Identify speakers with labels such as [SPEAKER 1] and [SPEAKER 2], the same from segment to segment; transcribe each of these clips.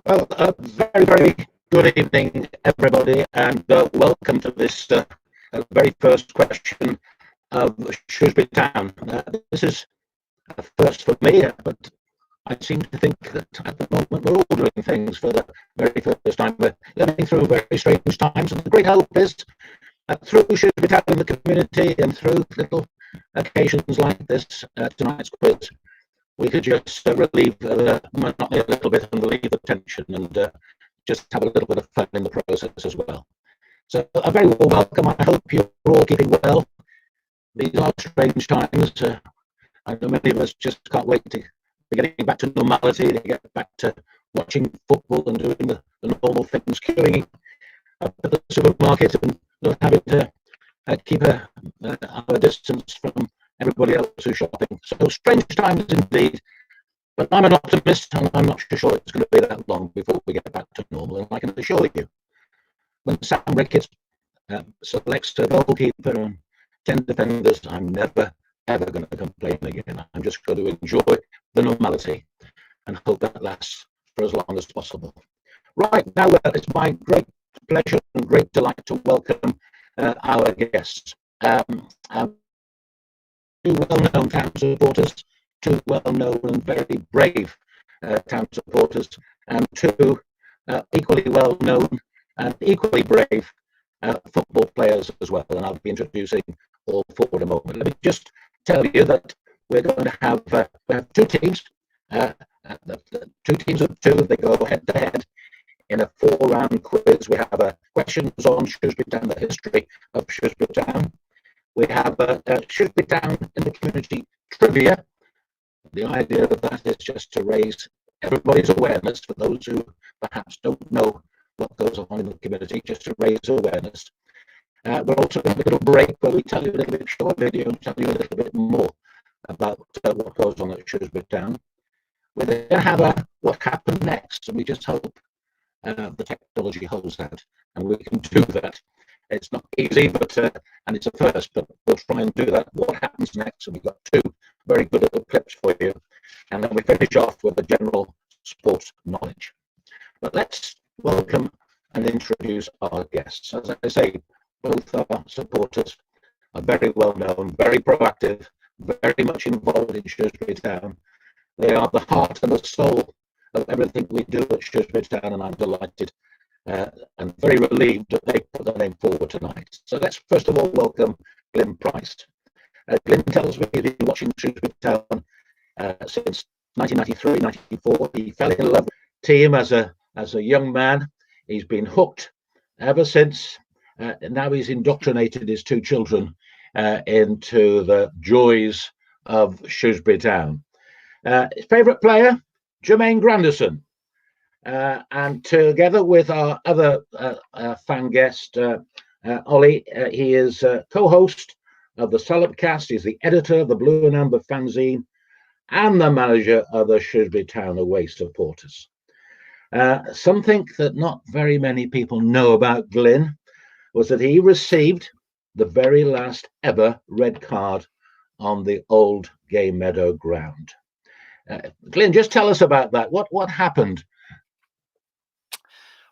[SPEAKER 1] Well, very, very good evening, everybody, and welcome to this very first question of Shrewsbury Town. This is a first for me, but I seem to think that at the moment we're all doing things for the very first time. We're living through very strange times, and the great hope is through Shrewsbury Town and the community and through little occasions like this, tonight's quiz, we could just relieve the monotony a little bit and relieve the tension and just have a little bit of fun in the process as well. So a very warm welcome. I hope you're all keeping well. These are strange times. I know many of us just can't wait to be getting back to normality, to get back to watching football and doing the normal things, queuing up at the supermarket and not having to keep our distance from everybody else who's shopping. So strange times indeed, but I'm an optimist and I'm not sure it's going to be that long before we get back to normal. And I can assure you, when Sam Ricketts selects a goalkeeper and 10 defenders, I'm never, ever going to complain again. I'm just going to enjoy the normality and hope that lasts for as long as possible. Right now, it's my great pleasure and great delight to welcome our guests. Two well-known town supporters, two well-known and very brave town supporters, and two equally well-known and equally brave football players as well. And I'll be introducing all four in a moment. Let me just tell you that we're going to have we have two teams, two teams of two. They go head-to-head in a 4-round quiz. We have questions on Shrewsbury Town, the history of Shrewsbury Town. We have Shrewsbury Town in the community trivia. The idea of that is just to raise everybody's awareness for those who perhaps don't know what goes on in the community, just to raise awareness. We're also going to have a little break where we tell you a little bit short video and tell you a little bit more about what goes on at Shrewsbury Town. We're going to have what happened next, and we just hope the technology holds that, and we can do that. It's not easy, but and it's a first, but we'll try and do that. What happens next? And we've got two very good little clips for you, and then we finish off with the general sports knowledge. But let's welcome and introduce our guests. As I say, both our supporters are very well known, very proactive, very much involved in Shrewsbury Town. They are the heart and the soul of everything we do at Shrewsbury Town, and I'm delighted and very relieved that they put their name forward tonight. So let's first of all welcome Glynn Price. Glynn tells me he's been watching Shrewsbury Town since 1993-94. He fell in love with the team as a young man. He's been hooked ever since. Now he's indoctrinated his two children into the joys of Shrewsbury Town. His favourite player, Jermaine Grandison. And together with our other fan guest, Ollie, he is co-host of the Salopcast. He's the editor of the Blue and Amber fanzine and the manager of the Shrewsbury Town Away Supporters. Something that not very many people know about Glynn was that he received the very last ever red card on the old Gay Meadow ground. Glynn, just tell us about that. What happened?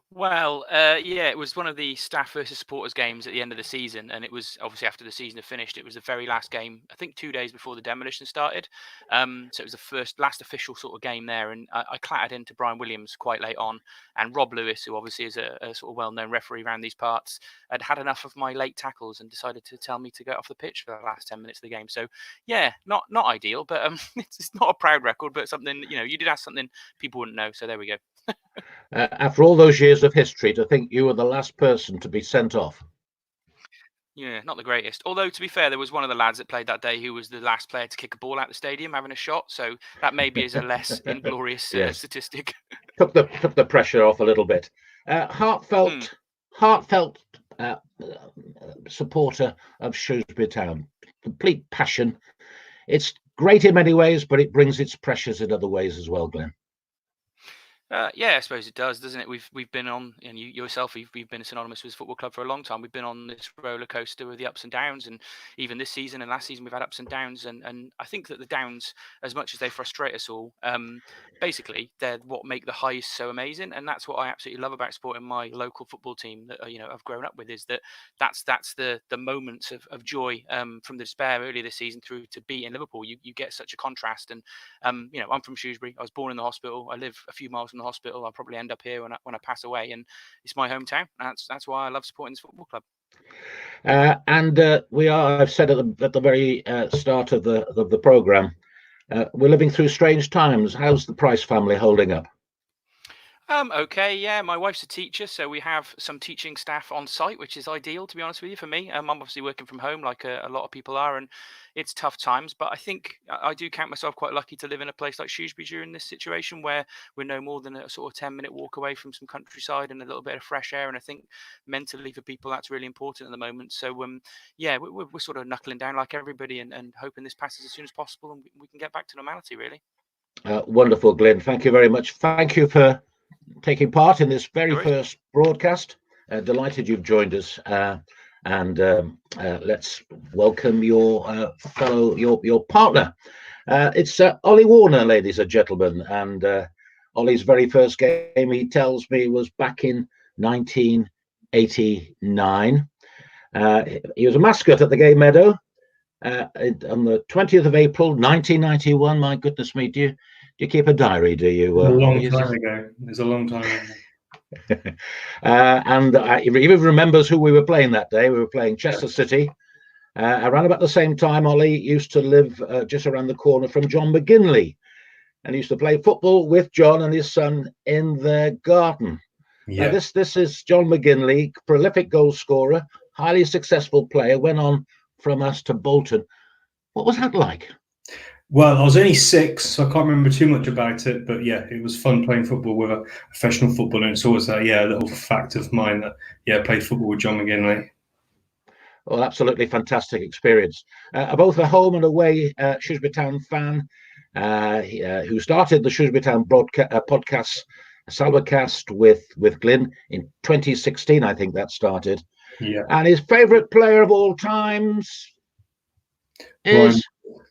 [SPEAKER 2] Well, yeah, it was one of the staff versus supporters games at the end of the season, and it was obviously after the season had finished. It was the very last game, I think 2 days before the demolition started. So it was the last official sort of game there, and I clattered into Brian Williams quite late on, and Rob Lewis, who obviously is a sort of well-known referee around these parts, had enough of my late tackles and decided to tell me to get off the pitch for the last 10 minutes of the game. So yeah, not ideal, but it's not a proud record, but something, you did ask something people wouldn't know. So there we go.
[SPEAKER 1] After all those years of history, to think you were the last person to be sent off.
[SPEAKER 2] Yeah, not the greatest. Although, to be fair, there was one of the lads that played that day who was the last player to kick a ball out the stadium having a shot. So that maybe is a less inglorious statistic.
[SPEAKER 1] Took the pressure off a little bit. Heartfelt supporter of Shrewsbury Town. Complete passion. It's great in many ways, but it brings its pressures in other ways as well, Glynn.
[SPEAKER 2] Yeah, I suppose it does, doesn't it? We've been on, and you yourself, you've been synonymous with football club for a long time. We've been on this roller coaster with the ups and downs, and even this season and last season we've had ups and downs. And I think that the downs, as much as they frustrate us all, basically they're what make the highs so amazing, and that's what I absolutely love about sport. In my local football team that I've grown up with, is that that's the moments of joy, from the despair earlier this season through to beating Liverpool. You get such a contrast, and I'm from Shrewsbury. I was born in the hospital. I live a few miles from the hospital. I'll probably end up here when I pass away, and it's my hometown. That's why I love supporting this football club.
[SPEAKER 1] And we are, I've said at the very start of the programme, we're living through strange times. How's the Price family holding up?
[SPEAKER 2] Okay, yeah, my wife's a teacher, so we have some teaching staff on site, which is ideal, to be honest with you, for me. I'm obviously working from home, like a lot of people are, and it's tough times. But I think I do count myself quite lucky to live in a place like Shrewsbury during this situation, where we're no more than a sort of 10-minute walk away from some countryside and a little bit of fresh air. And I think mentally for people that's really important at the moment. So yeah, we're sort of knuckling down like everybody, and hoping this passes as soon as possible and we can get back to normality, really.
[SPEAKER 1] Wonderful, Glynn. Thank you very much. Thank you for taking part in this very first broadcast. Delighted you've joined us, and let's welcome your fellow, your partner. It's Ollie Warner, ladies and gentlemen, and Ollie's very first game, he tells me, was back in 1989. He was a mascot at the Gay Meadow on the 20th of April 1991. My goodness me, do you keep a diary, do you?
[SPEAKER 3] A long time ago. It's a long time ago.
[SPEAKER 1] And he even remembers who we were playing that day. We were playing Chester City. Around about the same time, Ollie used to live just around the corner from John McGinley, and he used to play football with John and his son in their garden.
[SPEAKER 3] Yeah.
[SPEAKER 1] Now, this is John McGinley, prolific goal scorer, highly successful player, went on from us to Bolton. What was that like?
[SPEAKER 3] Well, I was only 6, so I can't remember too much about it. But yeah, it was fun playing football with a professional footballer. And it's always a little fact of mine that I played football with John McGinley.
[SPEAKER 1] Well, absolutely fantastic experience. Both a home and away Shrewsbury Town fan, who started the Shrewsbury Town podcast, Salwacast with Glynn in 2016, I think that started.
[SPEAKER 3] Yeah.
[SPEAKER 1] And his favourite player of all times is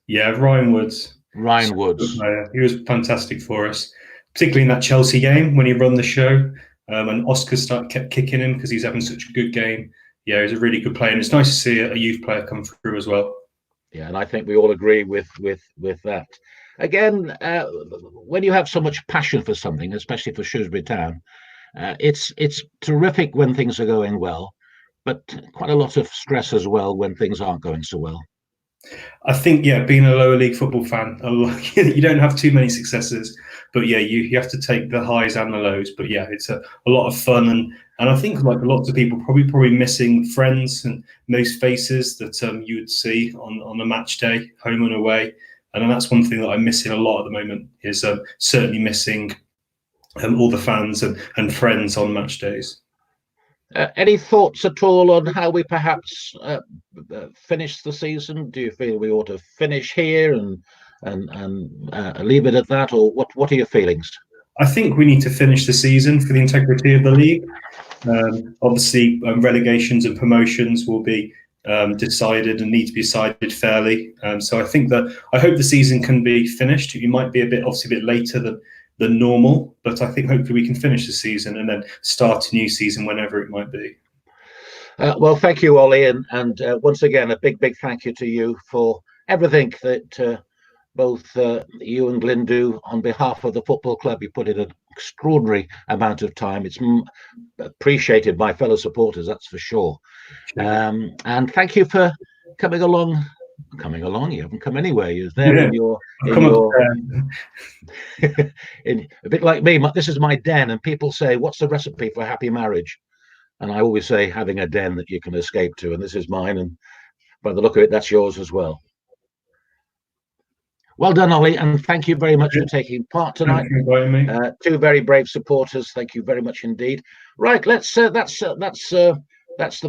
[SPEAKER 3] Ryan Woods.
[SPEAKER 1] Ryan Woods.
[SPEAKER 3] He was fantastic for us, particularly in that Chelsea game when he run the show, and Oscar kept kicking him because he's having such a good game. Yeah, he's a really good player, and it's nice to see a youth player come through as well. Yeah,
[SPEAKER 1] and I think we all agree with that. Again, when you have so much passion for something, especially for Shrewsbury Town, it's terrific when things are going well, but quite a lot of stress as well when things aren't going so well.
[SPEAKER 3] I think, being a lower league football fan, you don't have too many successes, but you have to take the highs and the lows. But it's a lot of fun, and I think like lots of people probably missing friends and those faces that you would see on a match day, home and away. And that's one thing that I'm missing a lot at the moment, is certainly missing all the fans and friends on match days.
[SPEAKER 1] Any thoughts at all on how we perhaps finish the season? Do you feel we ought to finish here and leave it at that, or what are your feelings?
[SPEAKER 3] I think we need to finish the season for the integrity of the league. Obviously, relegations and promotions will be decided and need to be decided fairly. So I think I hope the season can be finished. It might be a bit later than normal, but I think hopefully we can finish the season and then start a new season whenever it might be.
[SPEAKER 1] Well, thank you, Ollie, and once again a big thank you to you for everything that both you and Glynn do on behalf of the football club. You put in an extraordinary amount of time. It's appreciated by fellow supporters, that's for sure. And thank you for coming along. You haven't come anywhere. You're there in your in a bit like me. This is my den, and people say, "What's the recipe for a happy marriage?" And I always say, having a den that you can escape to. And this is mine, and by the look of it, that's yours as well. Well done, Ollie, and thank you very much for taking part tonight.
[SPEAKER 3] Thank you for inviting me.
[SPEAKER 1] 2 very brave supporters. Thank you very much indeed. Right, that's the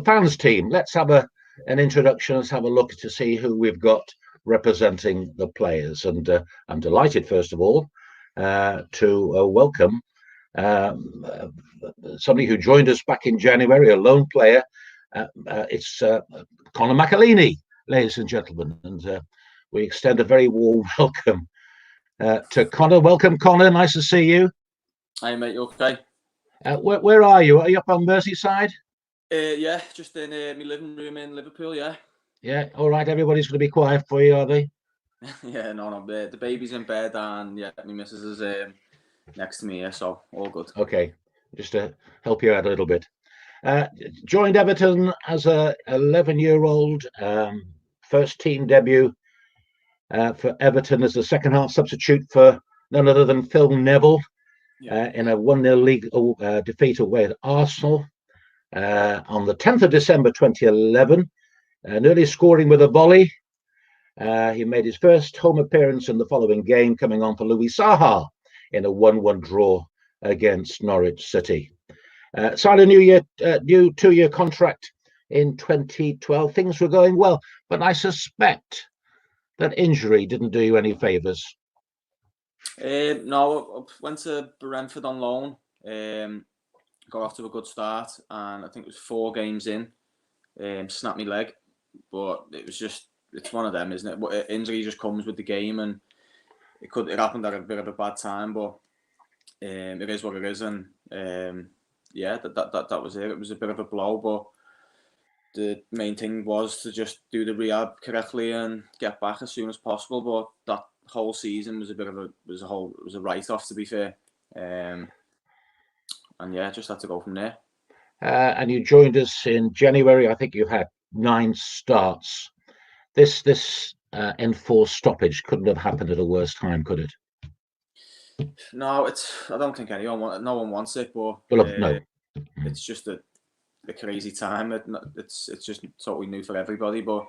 [SPEAKER 1] fans team. Let's have an introduction. Let's have a look to see who we've got representing the players. And I'm delighted, first of all, to welcome somebody who joined us back in January, a lone player. It's Conor McAleeny, ladies and gentlemen, and we extend a very warm welcome to Conor. Welcome, Conor. Nice to see you.
[SPEAKER 4] Hi, mate. You okay?
[SPEAKER 1] Where are you? Are you up on Merseyside?
[SPEAKER 4] Yeah, just in my living room in Liverpool. Yeah.
[SPEAKER 1] Yeah. All right. Everybody's going to be quiet for you, are they?
[SPEAKER 4] Yeah. No. The baby's in bed, and yeah, my missus is next to me. Yeah, so all good.
[SPEAKER 1] Okay. Just to help you out a little bit. Joined Everton as a 11-year-old, first team debut for Everton as a second half substitute for none other than Phil Neville in a 1-0 league defeat away at Arsenal on the 10th of December 2011, nearly scoring with a volley. He made his first home appearance in the following game, coming on for Louis Saha in a 1-1 draw against Norwich City. Signed a new 2-year contract in 2012. Things were going well, but I suspect that injury didn't do you any favours.
[SPEAKER 4] No, I went to Brentford on loan. Got off to a good start, and I think it was 4 games in. Snapped my leg, but it's one of them, isn't it? Injury just comes with the game, and it happened at a bit of a bad time, but it is what it is, and yeah, that was it. It was a bit of a blow, but the main thing was to just do the rehab correctly and get back as soon as possible. But that whole season was a write-off, to be fair. And yeah, just had to go from there.
[SPEAKER 1] And you joined us in January. I think you had 9 starts. This enforced stoppage couldn't have happened at a worse time, could it?
[SPEAKER 4] No, I don't think no one wants it, but
[SPEAKER 1] no,
[SPEAKER 4] it's just a crazy time. It's just totally new for everybody. But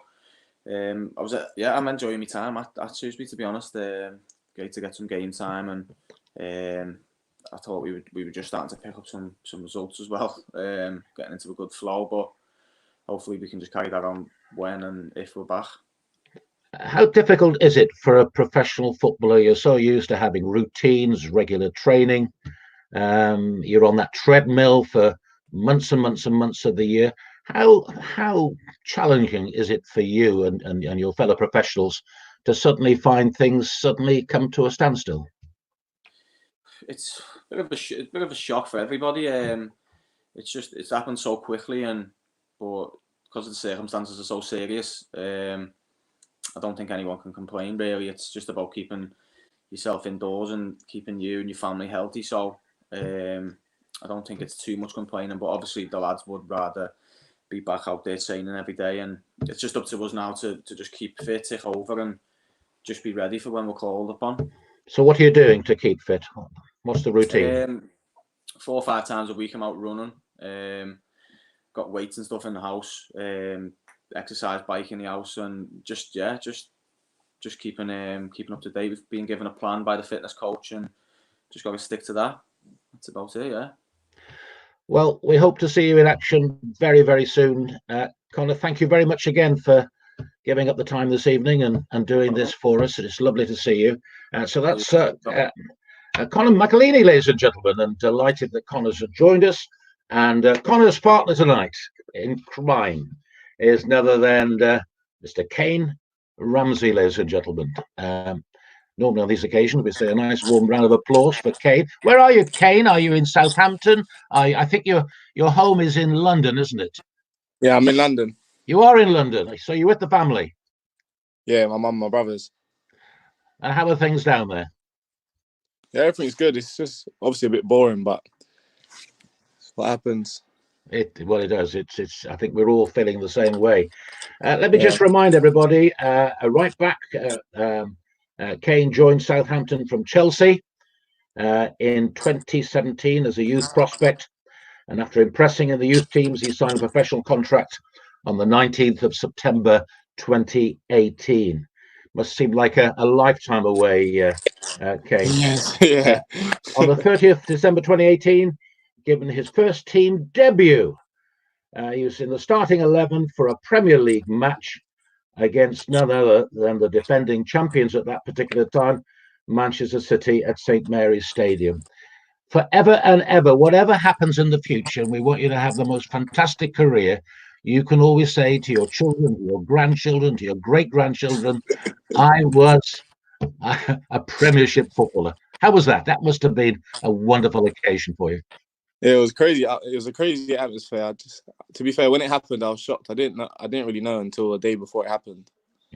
[SPEAKER 4] I'm enjoying my time at Shrewsbury, to be honest. Great to get some game time, and I thought we were just starting to pick up some results as well, getting into a good flow. But hopefully we can just carry that on when and if we're back.
[SPEAKER 1] How difficult is it for a professional footballer? You're so used to having routines, regular training. You're on that treadmill for months and months and months of the year. How challenging is it for you and your fellow professionals to suddenly find things suddenly come to a standstill?
[SPEAKER 4] It's a bit of a shock for everybody. It's happened so quickly, but because the circumstances are so serious, I don't think anyone can complain, really. It's just about keeping yourself indoors and keeping you and your family healthy. So I don't think it's too much complaining, but obviously the lads would rather be back out there training every day, and it's just up to us now to just keep fit, tick over, and just be ready for when we're called upon.
[SPEAKER 1] So what are you doing to keep fit? What's the routine?
[SPEAKER 4] 4 or 5 times a week I'm out running. Got weights and stuff in the house. Exercise bike in the house, and just keeping up to date. We've been given a plan by the fitness coach, and just got to stick to that. That's about it, yeah.
[SPEAKER 1] Well, we hope to see you in action very, very soon. Conor, thank you very much again for giving up the time this evening and doing this for us. It's lovely to see you. So that's Conor McAleeny, ladies and gentlemen, and delighted that Conor's joined us. And Conor's partner tonight in crime is none other than Mr. Kane Ramsey, ladies and gentlemen. Normally on these occasions, we say a nice warm round of applause for Kane. Where are you, Kane? Are you in Southampton? I think your home is in London, isn't it?
[SPEAKER 5] Yeah, I'm in London.
[SPEAKER 1] You are in London, so you're with the family?
[SPEAKER 5] Yeah, my mum, my brothers.
[SPEAKER 1] And how are things down there?
[SPEAKER 5] Yeah, everything's good. It's just obviously a bit boring, but what happens?
[SPEAKER 1] It does. It's. I think we're all feeling the same way. Let me just remind everybody. A right back, Kane joined Southampton from Chelsea in 2017 as a youth prospect, and after impressing in the youth teams, he signed a professional contract on the 19th of September 2018. Must seem like a lifetime away, Kane.
[SPEAKER 5] Yes, yeah.
[SPEAKER 1] On the 30th December 2018. Given his first team debut. He was in the starting 11 for a Premier League match against none other than the defending champions at that particular time, Manchester City at St Mary's Stadium. forever and ever, whatever happens in the future, and we want you to have the most fantastic career, you can always say to your children, to your grandchildren, to your great-grandchildren, I was a Premiership footballer. How was that? That must have been a wonderful occasion for you.
[SPEAKER 5] Yeah, it was crazy. It was a crazy atmosphere. To be fair, when it happened, I was shocked. I didn't really know until the day before it happened.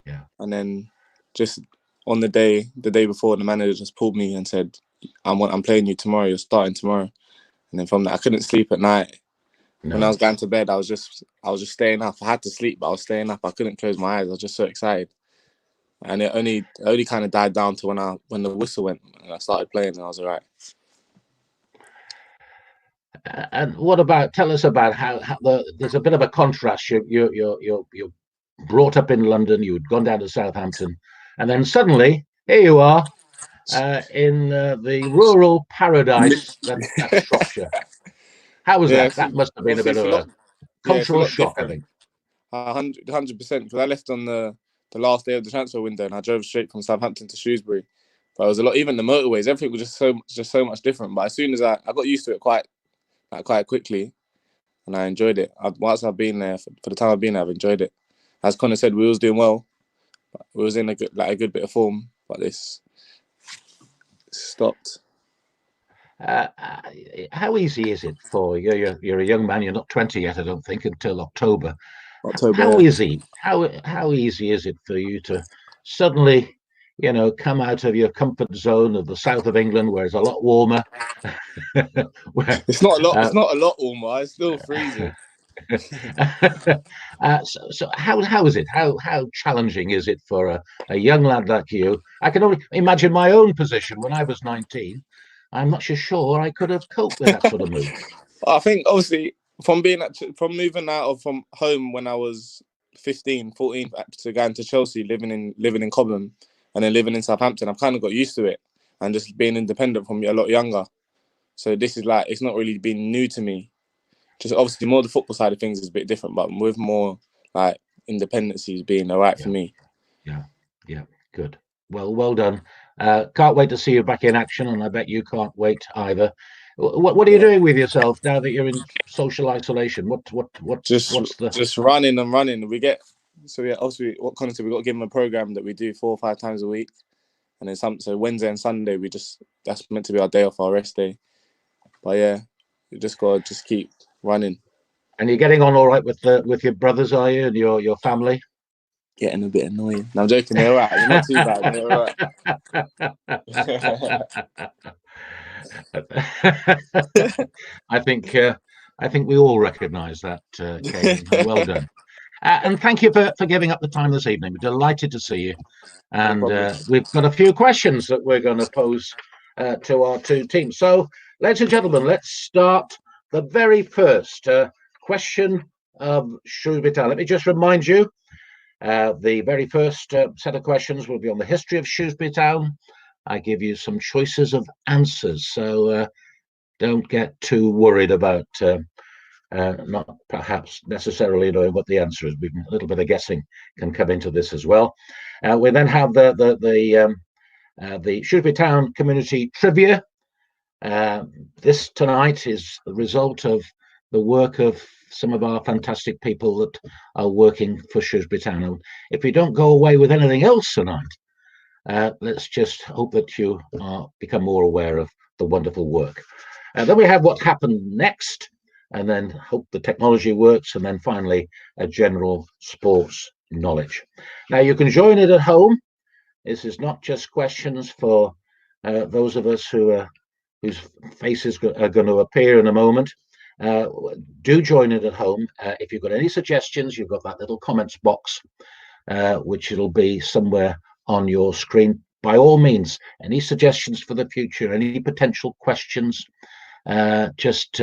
[SPEAKER 1] Yeah.
[SPEAKER 5] And then just on the day before, the manager just pulled me and said, I'm playing you tomorrow. You're starting tomorrow. And then from that, I couldn't sleep at night.
[SPEAKER 1] No.
[SPEAKER 5] When I was going to bed, I was just staying up. I had to sleep, but I was staying up. I couldn't close my eyes. I was just so excited. And it only kind of died down to when the whistle went and I started playing, and I was all right.
[SPEAKER 1] And tell us about how there's a bit of a contrast. You're brought up in London, you'd gone down to Southampton, and then suddenly here you are in the rural paradise that's Shropshire. How was that? That must have been a bit of a cultural shock, I think.
[SPEAKER 5] 100%, because I left on the last day of the transfer window and I drove straight from Southampton to Shrewsbury. But it was a lot, even the motorways, everything was just so much different. But as soon as I got used to it quite quickly, and I enjoyed it. Once I've been there, for the time I've been there, I've enjoyed it. As Connor said, we was doing well. We was in a good bit of form, but this stopped.
[SPEAKER 1] How easy is it for you? You're a young man. You're not 20 yet, I don't think, until October. How easy is it for you to suddenly, come out of your comfort zone of the south of England, where it's a lot warmer?
[SPEAKER 5] It's not a lot. It's not a lot warmer. It's still freezing.
[SPEAKER 1] So how is it? How challenging is it for a young lad like you? I can only imagine my own position when I was 19. I'm not sure I could have coped with that sort of move.
[SPEAKER 5] I think obviously from moving from home when I was 15, 14 to going to Chelsea, living in Cobham, and then living in Southampton, I've kind of got used to it and just being independent from a lot younger. So this is it's not really been new to me. Just obviously more the football side of things is a bit different, but with more independencies being all right for me.
[SPEAKER 1] Yeah, good. Well done. Can't wait to see you back in action, and I bet you can't wait either. What are you doing with yourself now that you're in social isolation?
[SPEAKER 5] Just running and running. Obviously what Connor said, we got to give him a program that we do 4 or 5 times a week, and then so Wednesday and Sunday that's meant to be our day off, our rest day. But yeah, you just got to keep running.
[SPEAKER 1] And you're getting on all right with your brothers, are you, and your family?
[SPEAKER 5] Getting a bit annoying. No, I'm joking. They're all right. They're not too bad. They're all right.
[SPEAKER 1] I think we all recognise that, Caden. Well done. And thank you for giving up the time this evening. We're delighted to see you. And we've got a few questions that we're going to pose to our two teams. So, ladies and gentlemen, let's start the very first question of Shrewsbury Town. Let me just remind you, the very first set of questions will be on the history of Shrewsbury Town. I give you some choices of answers, so don't get too worried about not perhaps necessarily knowing what the answer is. A little bit of guessing can come into this as well. We then have the Shrewsbury Town Community Trivia. This tonight is the result of the work of some of our fantastic people that are working for Shrewsbury Town. And if you don't go away with anything else tonight, let's just hope that you become more aware of the wonderful work. Then we have what happened next, and then hope the technology works, and then finally a general sports knowledge. Now you can join it at home. This is not just questions for those of us whose faces are going to appear in a moment. Do join it at home. If you've got any suggestions, you've got that little comments box, which it'll be somewhere on your screen. By all means, any suggestions for the future, any potential questions, just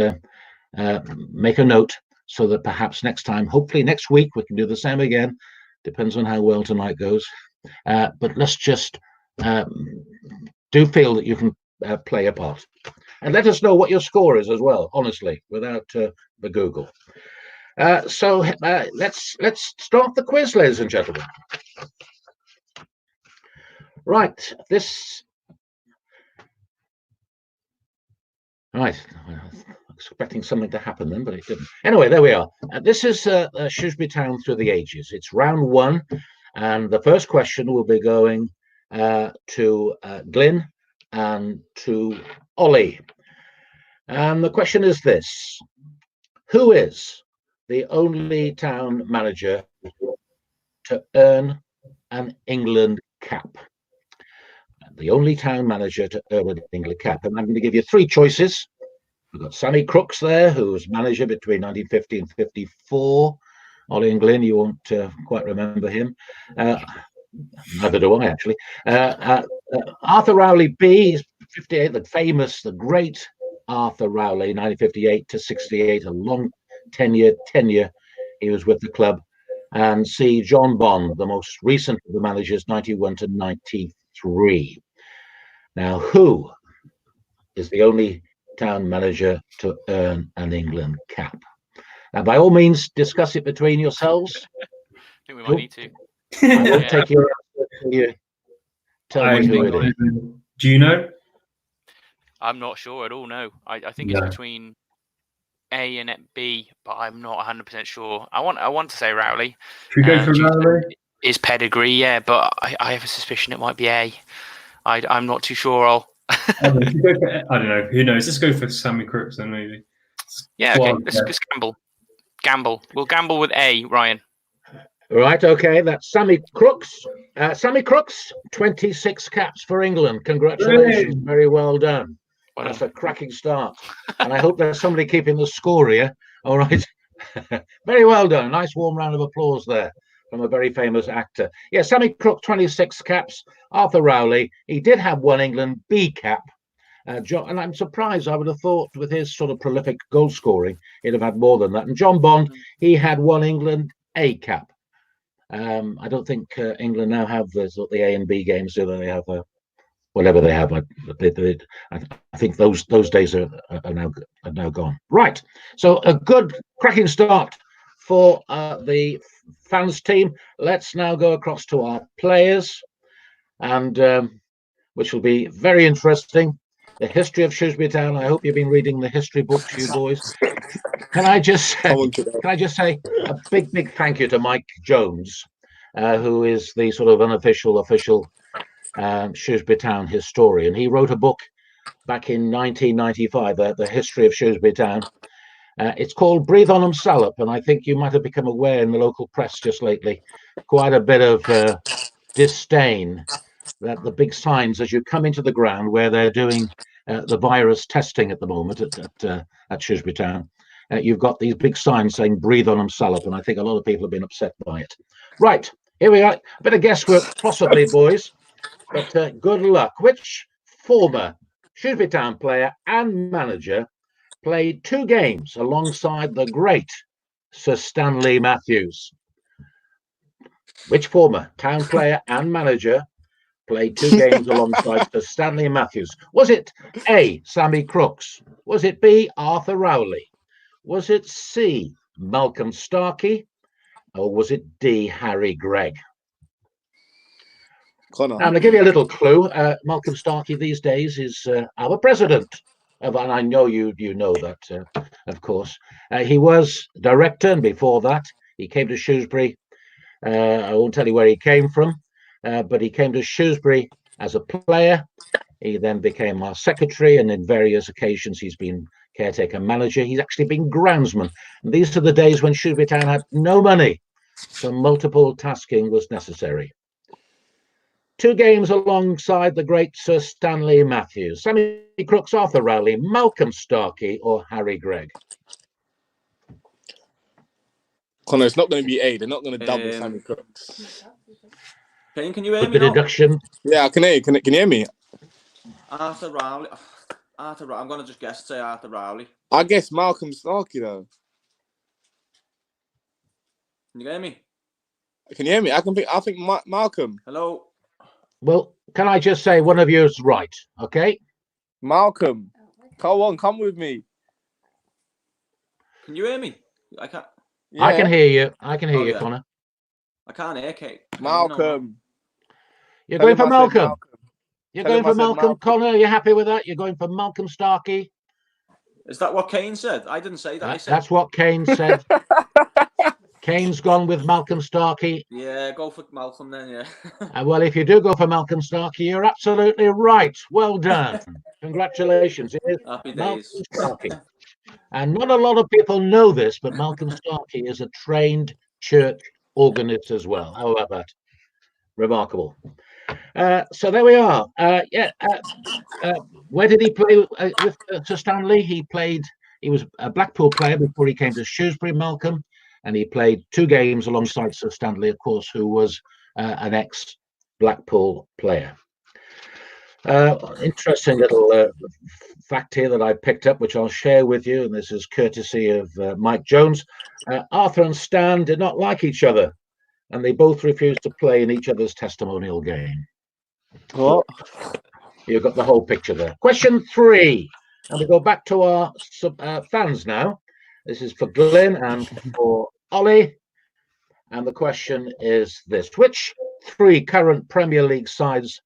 [SPEAKER 1] make a note so that perhaps next time, hopefully next week, we can do the same again. Depends on how well tonight goes. But let's just do feel that you can play a part. And let us know what your score is as well, honestly, without the Google. So let's start the quiz, ladies and gentlemen. Right, this Right. I was expecting something to happen then, but it didn't. Anyway, there we are. This is Shrewsbury Town through the ages. It's round one, and the first question will be going to Glynn and to Ollie. And the question is this: who is the only town manager to earn an England cap? The only town manager to earn an England cap. And I'm going to give you three choices. We've got Sammy Crooks there, who was manager between 1950 and 54. Ollie and Glynn, you won't quite remember him. Neither do I, actually. Arthur Rowley B, 58, the great Arthur Rowley, 1958 to 68, a long tenure he was with the club. And C, John Bond, the most recent of the managers, 91 to 93. Now, who is the only town manager to earn an England cap? Now, by all means, discuss it between yourselves.
[SPEAKER 2] I think we might need to.
[SPEAKER 1] I won't take your answer until you tell me who it is.
[SPEAKER 3] Do you know?
[SPEAKER 2] I'm not sure at all. No, I think it's between A and B, but I'm not 100% sure. I want to say Rowley.
[SPEAKER 3] Should we go for Rowley?
[SPEAKER 2] His pedigree, yeah, but I have a suspicion it might be A. I'm not too sure.
[SPEAKER 3] I don't know. Who knows? Let's go for Sammy Crooks then, maybe.
[SPEAKER 2] Yeah, okay. Let's gamble. Gamble. We'll gamble with A, Ryan.
[SPEAKER 1] Right, okay. That's Sammy Crooks. Sammy Crooks, 26 caps for England. Congratulations. Yay. Very well done. That's a cracking start. And I hope there's somebody keeping the score here. All right. Very well done. Nice warm round of applause there from a very famous actor. Yeah, Sammy Crooks, 26 caps. Arthur Rowley, he did have one England B cap. John, and I'm surprised. I would have thought with his sort of prolific goal scoring, he'd have had more than that. And John Bond, he had one England A cap. I don't think England now have the A and B games, do they? They have whatever they have. I think those days are now gone. Right. So a good cracking start for the fans team. Let's now go across to our players, and which will be very interesting. The history of Shrewsbury Town. I hope you've been reading the history books, you boys. Can I just say a big thank you to Mike Jones, who is the sort of unofficial Shrewsbury Town historian. He wrote a book back in 1995, the history of Shrewsbury Town. It's called Breathe on 'em Salop, and I think you might have become aware in the local press just lately, quite a bit of disdain that the big signs as you come into the ground where they're doing the virus testing at the moment at Shrewsbury Town. You've got these big signs saying "Breathe on 'em Salop," and I think a lot of people have been upset by it. Right, here we are. A bit of guesswork, possibly, boys, but good luck. Which former Shrewsbury Town player and manager played 2 games alongside the great Sir Stanley Matthews? Which former town player and manager played 2 games alongside Sir Stanley Matthews? Was it A, Sammy Crooks? Was it B, Arthur Rowley? Was it C, Malcolm Starkey? Or was it D, Harry Gregg?
[SPEAKER 5] Connor.
[SPEAKER 1] Now, I'm going to give you a little clue. Malcolm Starkey these days is our president. And I know you know that, of course. He was director, and before that, he came to Shrewsbury. I won't tell you where he came from, but he came to Shrewsbury as a player. He then became our secretary, and in various occasions he's been caretaker manager. He's actually been groundsman. And these are the days when Shrewsbury Town had no money, so multiple tasking was necessary. 2 games alongside the great Sir Stanley Matthews. Sammy Crooks, Arthur Rowley, Malcolm Starkey, or Harry Gregg?
[SPEAKER 5] Connor, it's not going to be A. They're not going to double Sammy Crooks.
[SPEAKER 4] Can you hear
[SPEAKER 1] Good
[SPEAKER 4] me now?
[SPEAKER 1] deduction.
[SPEAKER 5] Yeah, I can hear you. Can you hear me?
[SPEAKER 4] Arthur Rowley. I'm going to just guess, say Arthur Rowley.
[SPEAKER 5] I guess Malcolm Starkey, though.
[SPEAKER 4] Can you hear me?
[SPEAKER 5] Can you hear me? I think Malcolm.
[SPEAKER 4] Hello?
[SPEAKER 1] Well, can I just say one of you is right, okay?
[SPEAKER 5] Malcolm. Come on, come with me.
[SPEAKER 4] Can you hear me? I can't.
[SPEAKER 1] Yeah. I can hear you. I can hear you,
[SPEAKER 4] yeah.
[SPEAKER 1] Connor.
[SPEAKER 4] I can't hear Kate.
[SPEAKER 5] Malcolm.
[SPEAKER 1] You're going for Malcolm. You're
[SPEAKER 5] Tell
[SPEAKER 1] going
[SPEAKER 5] him I
[SPEAKER 1] for
[SPEAKER 5] said
[SPEAKER 1] Malcolm. Connor, are you happy with that? You're going for Malcolm Starkey.
[SPEAKER 4] Is that what Kane said? I didn't say that. I said...
[SPEAKER 1] That's what Kane said. Kane's gone with Malcolm Starkey.
[SPEAKER 4] Yeah, go for Malcolm then, yeah.
[SPEAKER 1] Well, if you do go for Malcolm Starkey, you're absolutely right. Well done. Congratulations. It is
[SPEAKER 4] Happy
[SPEAKER 1] Malcolm
[SPEAKER 4] days.
[SPEAKER 1] Starkey. And not a lot of people know this, but Malcolm Starkey is a trained church organist as well. How about that? Remarkable. So there we are. Where did he play with Sir Stanley? He was a Blackpool player before he came to Shrewsbury, Malcolm, and he played 2 games alongside Sir Stanley, of course, who was an ex-Blackpool player. Interesting little fact here that I picked up, which I'll share with you, and this is courtesy of Mike Jones. Arthur and Stan did not like each other, and they both refused to play in each other's testimonial game.
[SPEAKER 5] What?
[SPEAKER 1] You've got the whole picture there. Question 3, and we go back to our fans now. This is for Glynn and for Ollie, and the question is this: which 3 current Premier League sides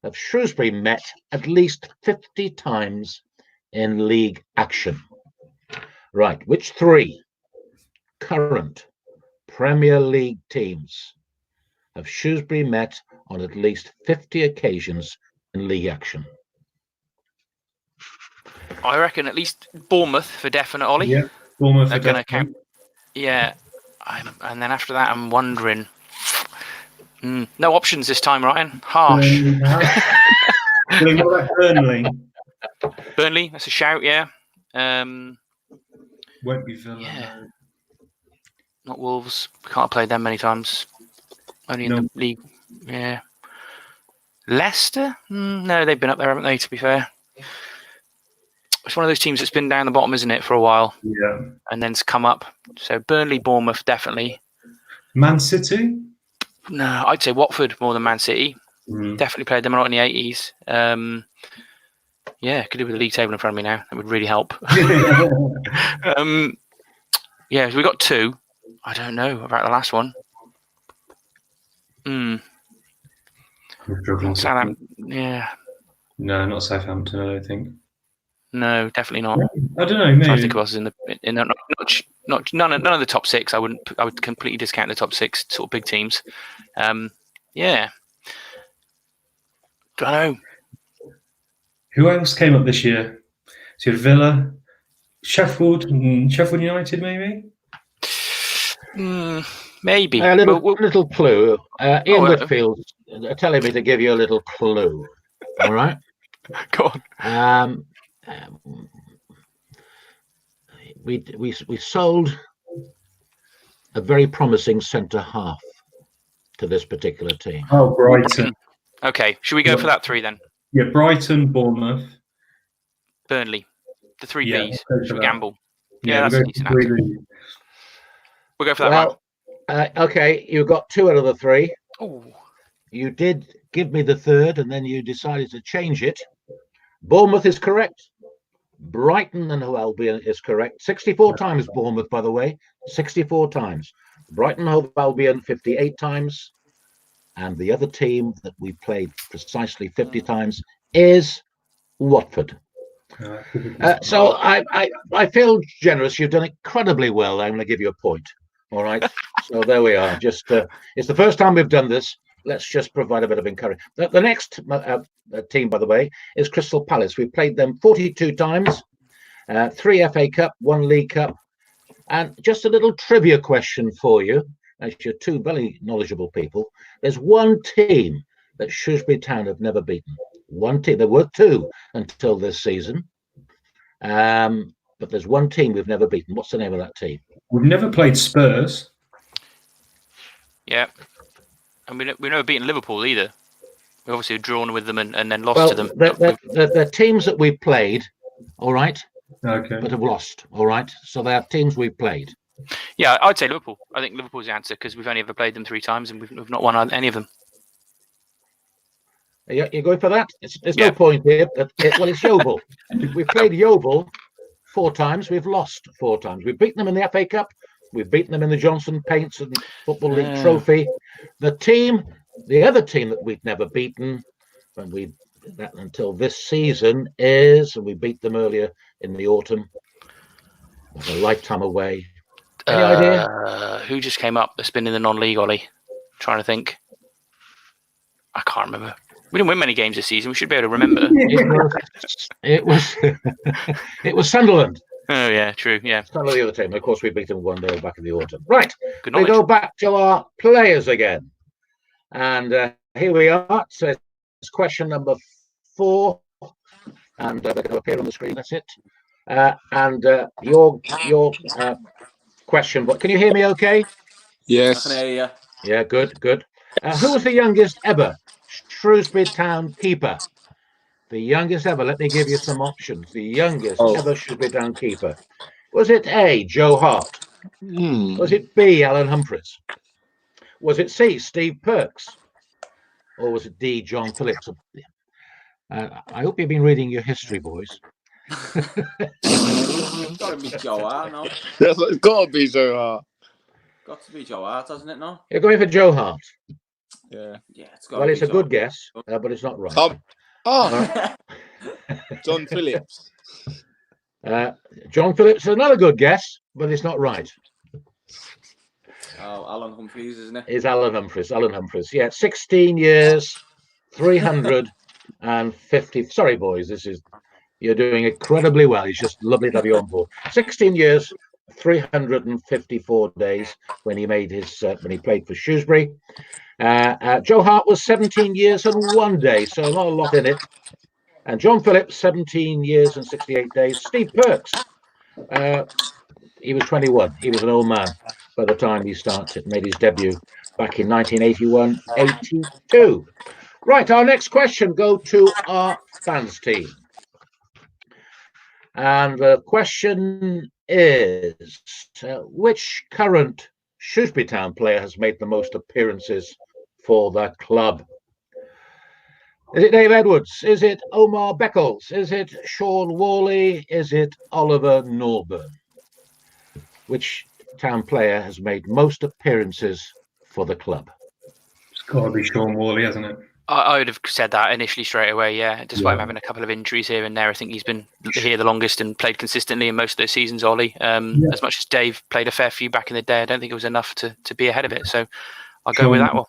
[SPEAKER 1] have Shrewsbury met at least 50 times in league action? Right, which 3 current Premier League teams have Shrewsbury met on at least 50 occasions in league action?
[SPEAKER 2] I reckon at least Bournemouth for definite, Ollie.
[SPEAKER 3] Yeah, Bournemouth
[SPEAKER 2] They're
[SPEAKER 3] for
[SPEAKER 2] going to
[SPEAKER 3] definite.
[SPEAKER 2] count. Yeah. And then after that, I'm wondering. No options this time, Ryan. Harsh.
[SPEAKER 3] What about Burnley?
[SPEAKER 2] Burnley, that's a shout, yeah.
[SPEAKER 3] Won't be Villa.
[SPEAKER 2] Yeah.
[SPEAKER 3] No.
[SPEAKER 2] Not Wolves. Can't have played them many times. Only in the league. Yeah. Leicester? No, they've been up there, haven't they, to be fair? It's one of those teams that's been down the bottom, isn't it, for a while?
[SPEAKER 3] Yeah.
[SPEAKER 2] And then it's come up. So Burnley, Bournemouth, definitely.
[SPEAKER 3] Man City?
[SPEAKER 2] No, I'd say Watford more than Man City. Definitely played them a lot in the 80s. Yeah, could do with the league table in front of me now. That would really help. Yeah, so we got 2. I don't know about the last one. Southampton. Yeah.
[SPEAKER 3] No, not Southampton, I don't think.
[SPEAKER 2] No, definitely not.
[SPEAKER 3] I don't know, maybe.
[SPEAKER 2] I think of us in none of the top 6. I would completely discount the top 6 sort of big teams. Yeah. Don't know.
[SPEAKER 3] Who else came up this year? So you had Villa, Sheffield United, maybe?
[SPEAKER 2] Maybe.
[SPEAKER 1] A little clue. Ian Whitfield telling me to give you a little clue. All right?
[SPEAKER 2] Go on.
[SPEAKER 1] We sold a very promising centre half to this particular team.
[SPEAKER 3] Oh, Brighton.
[SPEAKER 2] Okay, should we go for that 3 then?
[SPEAKER 3] Yeah, Brighton, Bournemouth.
[SPEAKER 2] Burnley. The 3
[SPEAKER 3] Yeah,
[SPEAKER 2] Bs. Should we gamble?
[SPEAKER 3] Yeah,
[SPEAKER 2] that's a decent answer. We'll go for that one.
[SPEAKER 1] Okay, you got 2 out of the 3.
[SPEAKER 2] Ooh.
[SPEAKER 1] You did give me the 3rd, and then you decided to change it. Bournemouth is correct. Brighton and Albion is correct. 64 times Bournemouth, by the way. 64 times. Brighton, Hove, Albion, 58 times. And the other team that we played precisely 50 times is Watford. So I feel generous. You've done incredibly well. I'm going to give you a point. All right. So there we are. Just it's the first time we've done this. Let's just provide a bit of encouragement. The next team, by the way, is Crystal Palace. We've played them 42 times, 3 FA Cup, 1 League Cup. And just a little trivia question for you, as you're 2 very knowledgeable people. There's 1 team that Shrewsbury Town have never beaten. 1 team. There were 2 until this season. But there's 1 team we've never beaten. What's the name of that team?
[SPEAKER 3] We've never played Spurs.
[SPEAKER 2] Yeah. And we've never beaten Liverpool either. We obviously drawn with them and then lost to them.
[SPEAKER 1] They're teams that we've played, all right?
[SPEAKER 3] Okay.
[SPEAKER 1] But have lost, all right? So they are teams we've played.
[SPEAKER 2] Yeah, I'd say Liverpool. I think Liverpool's the answer because we've only ever played them 3 times and we've not won any of them.
[SPEAKER 1] You're going for that? There's no point here. Well, it's Yeovil. We've played Yeovil 4 times. We've lost 4 times. We've beaten them in the FA Cup. We've beaten them in the Johnson Paints and Football League Trophy. The other team that we've never beaten, until this season, is, and we beat them earlier in the autumn, That's a lifetime away. Any idea?
[SPEAKER 2] Who just came up that's been in the non-league, Ollie? Trying to think. I can't remember. We didn't win many games this season. We should be able to remember.
[SPEAKER 1] It was it was Sunderland.
[SPEAKER 2] Oh yeah, true. Yeah.
[SPEAKER 1] Sunderland the other team. Of course, we beat them 1-0 back in the autumn. Right.
[SPEAKER 2] Good
[SPEAKER 1] We
[SPEAKER 2] knowledge.
[SPEAKER 1] go back to our players again, and here we are. So it's question number 4, and they're going to appear on the screen. That's it. And your question. But can you hear me? Okay.
[SPEAKER 5] Yes.
[SPEAKER 4] I can hear you.
[SPEAKER 1] Yeah. Good. Good. Who was the youngest ever Shrewsbury Town keeper? The youngest ever. Let me give you some options. The youngest ever Shrewsbury Town keeper. Was it A, Joe Hart? Was it B, Alan Humphreys? Was it C, Steve Perks? Or was it D, John Phillips? I hope you've been reading your history, boys.
[SPEAKER 4] It's got to be Joe Hart, no?
[SPEAKER 5] It's got to be Joe Hart.
[SPEAKER 4] Got to be Joe Hart, hasn't it, no?
[SPEAKER 1] You're going for Joe Hart.
[SPEAKER 5] Yeah.
[SPEAKER 4] Yeah, it's got
[SPEAKER 1] Well,
[SPEAKER 4] to
[SPEAKER 1] it's
[SPEAKER 4] be
[SPEAKER 1] a good guess, but it's not right.
[SPEAKER 5] John Phillips.
[SPEAKER 1] John Phillips is another good guess, but it's not right.
[SPEAKER 4] Oh, Alan Humphreys, isn't it?
[SPEAKER 1] Is Alan Humphreys. Alan Humphreys. Yeah, 16 years, 350. Sorry, boys, you're doing incredibly well. It's just lovely to have you on board. 16 years, 354 days when he made when he played for Shrewsbury. Joe Hart was 17 years and 1 day, so not a lot in it. And John Phillips, 17 years and 68 days. Steve Perks, he was 21. He was an old man by the time he made his debut back in 1981-82. Right, our next question go to our fans team. And the question is, which current Shrewsbury Town player has made the most appearances for the club? Is it Dave Edwards? Is it Omar Beckles? Is it Shaun Whalley? Is it Oliver Norburn? Which town player has made most appearances for the club?
[SPEAKER 3] It's got to be Shaun Whalley, hasn't it?
[SPEAKER 2] I would have said that initially straight away, yeah. Despite him having a couple of injuries here and there, I think he's been here the longest and played consistently in most of those seasons, Ollie. As much as Dave played a fair few back in the day, I don't think it was enough to be ahead of it. So I'll go with that one.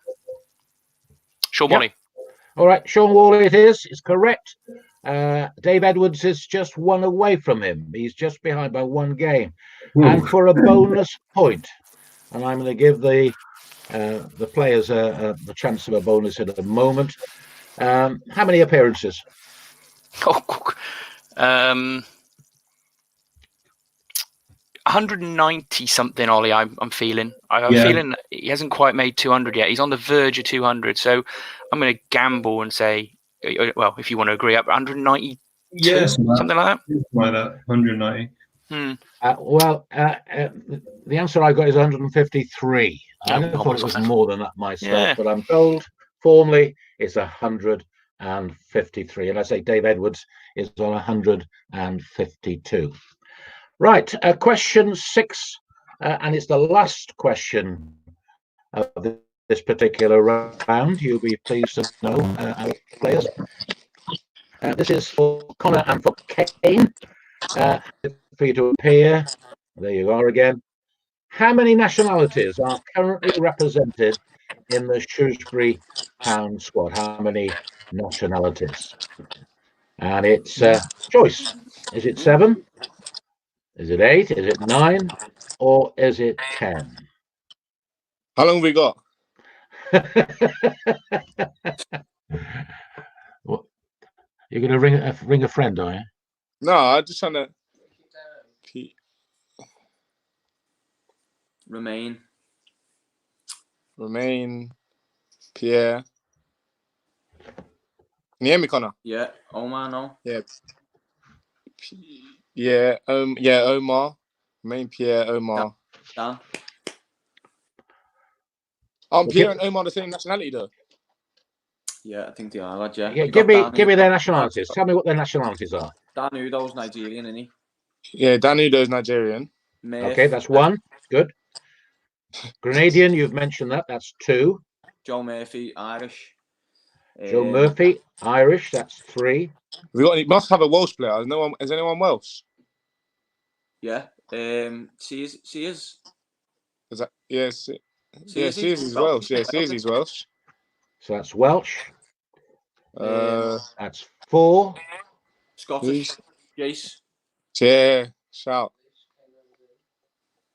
[SPEAKER 2] Shaun Whalley.
[SPEAKER 1] All right, Shaun Whalley it is. It's correct. Dave Edwards is just 1 away from him. He's just behind by 1 game. And for a bonus point, and I'm going to give the players the chance of a bonus in a moment. How many appearances?
[SPEAKER 2] 190 something, Ollie. I'm feeling. I'm feeling he hasn't quite made 200 yet. He's on the verge of 200. So I'm going to gamble and say, well, if you want to agree, up 192, something like that.
[SPEAKER 3] Like that, 190.
[SPEAKER 1] The answer I got is 153. I thought it was more than that myself, but I'm told formally it's 153. And I say Dave Edwards is on 152. Right, question 6, and it's the last question of this particular round. You'll be pleased to know, our players. This is for Connor and for Kane. For you to appear. There you are again. How many nationalities are currently represented in the Shrewsbury Town Squad? How many nationalities? And it's choice. Is it 7? Is it 8? Is it 9? Or is it 10?
[SPEAKER 5] How long have we got?
[SPEAKER 1] What? You're going to ring a friend, are you?
[SPEAKER 5] No, I'm just trying to. Remain, Pierre. Can you hear me, Connor?
[SPEAKER 4] Yeah, Omar, no?
[SPEAKER 5] Yeah. Omar. Remain, Pierre, Omar.
[SPEAKER 4] Dan?
[SPEAKER 5] Pierre and Omar the same nationality, though?
[SPEAKER 4] Yeah, I think they are, lad, yeah.
[SPEAKER 1] Give me their nationalities. Tell me what their nationalities are.
[SPEAKER 4] Dan Udo's Nigerian, isn't he?
[SPEAKER 5] Yeah, Dan Udo's Nigerian.
[SPEAKER 1] Okay, that's 1. Good. Grenadian, you've mentioned that. That's 2.
[SPEAKER 4] Joe Murphy, Irish.
[SPEAKER 1] Joe Murphy, Irish. That's 3.
[SPEAKER 5] We must have a Welsh player. Is anyone Welsh?
[SPEAKER 4] Yeah, Sears.
[SPEAKER 5] Is that yes? Yeah,
[SPEAKER 4] Sears
[SPEAKER 5] Sears is Welsh. Yeah, Sears is Welsh.
[SPEAKER 1] So that's Welsh. That's 4.
[SPEAKER 4] Scottish. Jace.
[SPEAKER 5] Yeah, shout.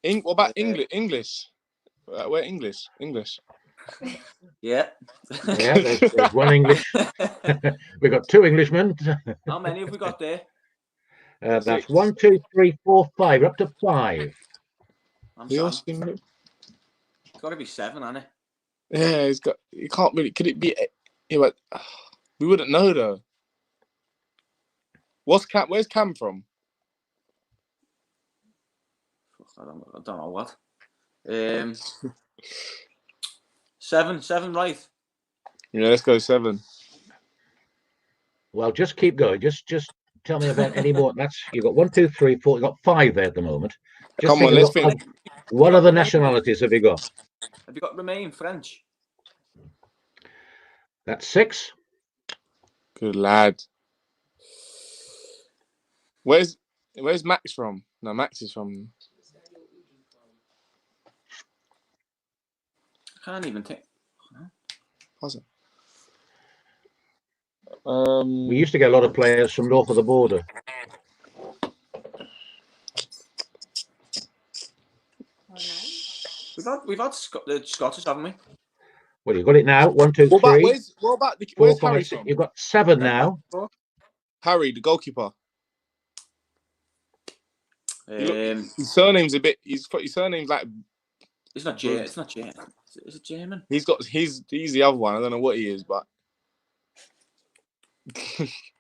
[SPEAKER 5] What about English? We're English.
[SPEAKER 4] Yeah.
[SPEAKER 1] Yeah, there's one English. We've got 2 Englishmen.
[SPEAKER 4] How many have we got there?
[SPEAKER 1] That's
[SPEAKER 5] 6.
[SPEAKER 1] 1, 2, 3, 4, 5. We're up to 5.
[SPEAKER 5] Who else?
[SPEAKER 4] It's got to be 7, hasn't it?
[SPEAKER 5] Yeah, it's got. You can't really. Could it be? Yeah, but we wouldn't know though. Where's Cam from?
[SPEAKER 4] I don't know what. 7, right?
[SPEAKER 5] Yeah, let's go 7.
[SPEAKER 1] Well, just keep going. Just tell me about any more. You've got 1, 2, 3, 4. You've got 5 there at the moment. Just
[SPEAKER 5] Come on, let's think.
[SPEAKER 1] What other nationalities have you got?
[SPEAKER 4] Have you got Remain French?
[SPEAKER 1] That's 6.
[SPEAKER 5] Good lad. Where's Max from? No, Max is from.
[SPEAKER 4] I can't even think.
[SPEAKER 5] How's it?
[SPEAKER 1] We used to get a lot of players from north of the border.
[SPEAKER 4] We've had the Scottish, haven't we?
[SPEAKER 1] Well, you've got it now. 1, 2, 3.
[SPEAKER 5] Where's
[SPEAKER 1] 4,
[SPEAKER 5] Harry
[SPEAKER 1] 5, 6.
[SPEAKER 5] from?
[SPEAKER 1] You've got 7 now.
[SPEAKER 5] Harry, the goalkeeper.
[SPEAKER 4] His
[SPEAKER 5] surname's a bit. His surname's like.
[SPEAKER 4] It's not German. It's not German. Is it German?
[SPEAKER 5] He's the other one. I don't know what he is, but.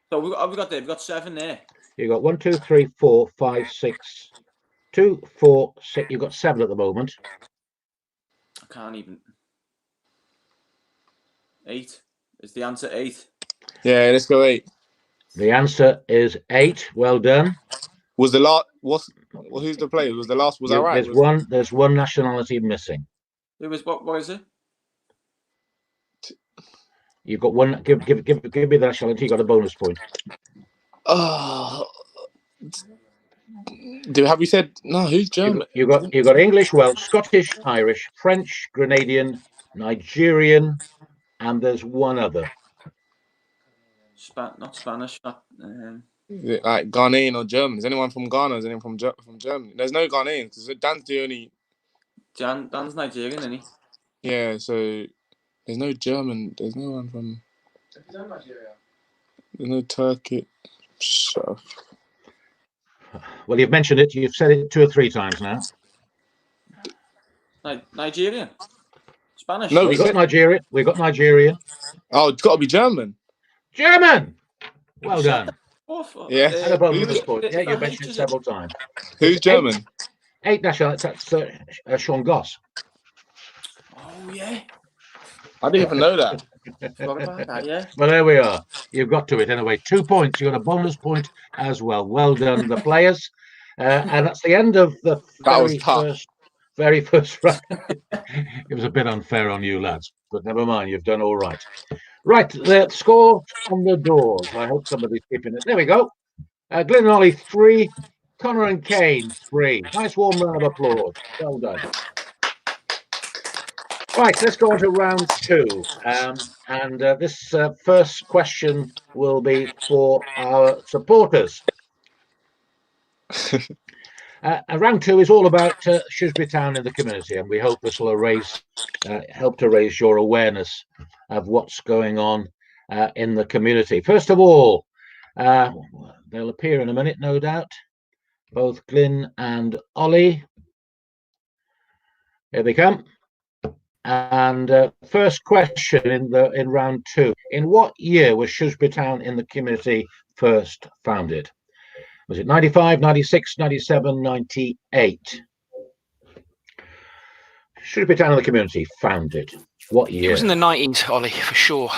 [SPEAKER 4] So we've got 7 there.
[SPEAKER 1] You've got 1, 2, 3, 4, 5, 6. 2, 4, 6. You've got 7 at the moment.
[SPEAKER 4] I can't even. 8. Is the answer 8?
[SPEAKER 5] Yeah, let's go 8.
[SPEAKER 1] The answer is 8. Well done.
[SPEAKER 5] Was the last? Who's the player? Was the last? Was that right?
[SPEAKER 1] There's one nationality missing.
[SPEAKER 4] It was what is it?
[SPEAKER 1] You've got one. Give me the nationality. You got a bonus point.
[SPEAKER 5] Oh. Have we said no? Who's German?
[SPEAKER 1] You got English, Welsh, Scottish, Irish, French, Grenadian, Nigerian, and there's one other.
[SPEAKER 4] Not Spanish. Not.
[SPEAKER 5] Like Ghanaian or German? Is anyone from Ghana? Is anyone from Germany? There's no Ghanaians because Dan's the only.
[SPEAKER 4] Dan's Nigerian, isn't he?
[SPEAKER 5] Yeah, so there's no German. There's no one from. There's no Turkey. So.
[SPEAKER 1] Well, you've mentioned it. You've said it 2 or 3 times now.
[SPEAKER 4] Nigerian. Spanish.
[SPEAKER 5] No,
[SPEAKER 1] we got Nigerian. We got Nigerian.
[SPEAKER 5] Oh, it's got to be German.
[SPEAKER 1] German. Well done.
[SPEAKER 5] Yeah.
[SPEAKER 1] And a bonus point. Yeah, you mentioned it several times.
[SPEAKER 5] Who's German?
[SPEAKER 1] 8 nationalities. That's Shaun Goss.
[SPEAKER 4] Oh yeah.
[SPEAKER 5] I didn't even know that.
[SPEAKER 4] Forgot about that, yeah.
[SPEAKER 1] Well, there we are. You've got to it anyway. 2 points. You got a bonus point as well. Well done, the players. And that's the end of the very first round. It was a bit unfair on you lads, but never mind. You've done all right. Right, the score on the doors. I hope somebody's keeping it. There we go. Glynn and Ollie 3, Connor and Kane 3. Nice warm round of applause. Well done. Right, let's go on to round 2. And this first question will be for our supporters. Round 2 is all about Shrewsbury Town in the community, and we hope this will help to raise your awareness of what's going on in the community. First of all, they'll appear in a minute, no doubt. Both Glynn and Ollie. Here they come. And first question in round 2: in what year was Shrewsbury Town in the community first founded? Was it 95, 96, 97, 98? Shrewsbury Town in the community founded. What year?
[SPEAKER 2] It was in the 90s, Ollie, for sure.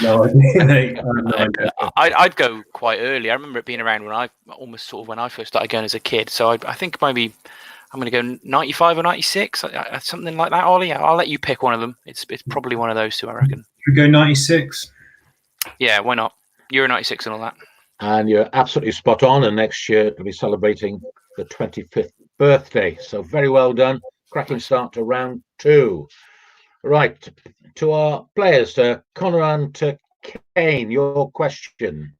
[SPEAKER 3] No idea.
[SPEAKER 2] I'd go quite early. I remember it being around when I first started going as a kid. So I think maybe I'm going to go 95 or 96, something like that, Ollie. I'll let you pick one of them. It's probably one of those two, I reckon.
[SPEAKER 3] Should we go 96?
[SPEAKER 2] Yeah, why not? You're a 96 and all that.
[SPEAKER 1] And you're absolutely spot on. And next year we'll be celebrating the 25th birthday. So very well done. Cracking start to round 2. Right, to our players, Connor and to Kane, your question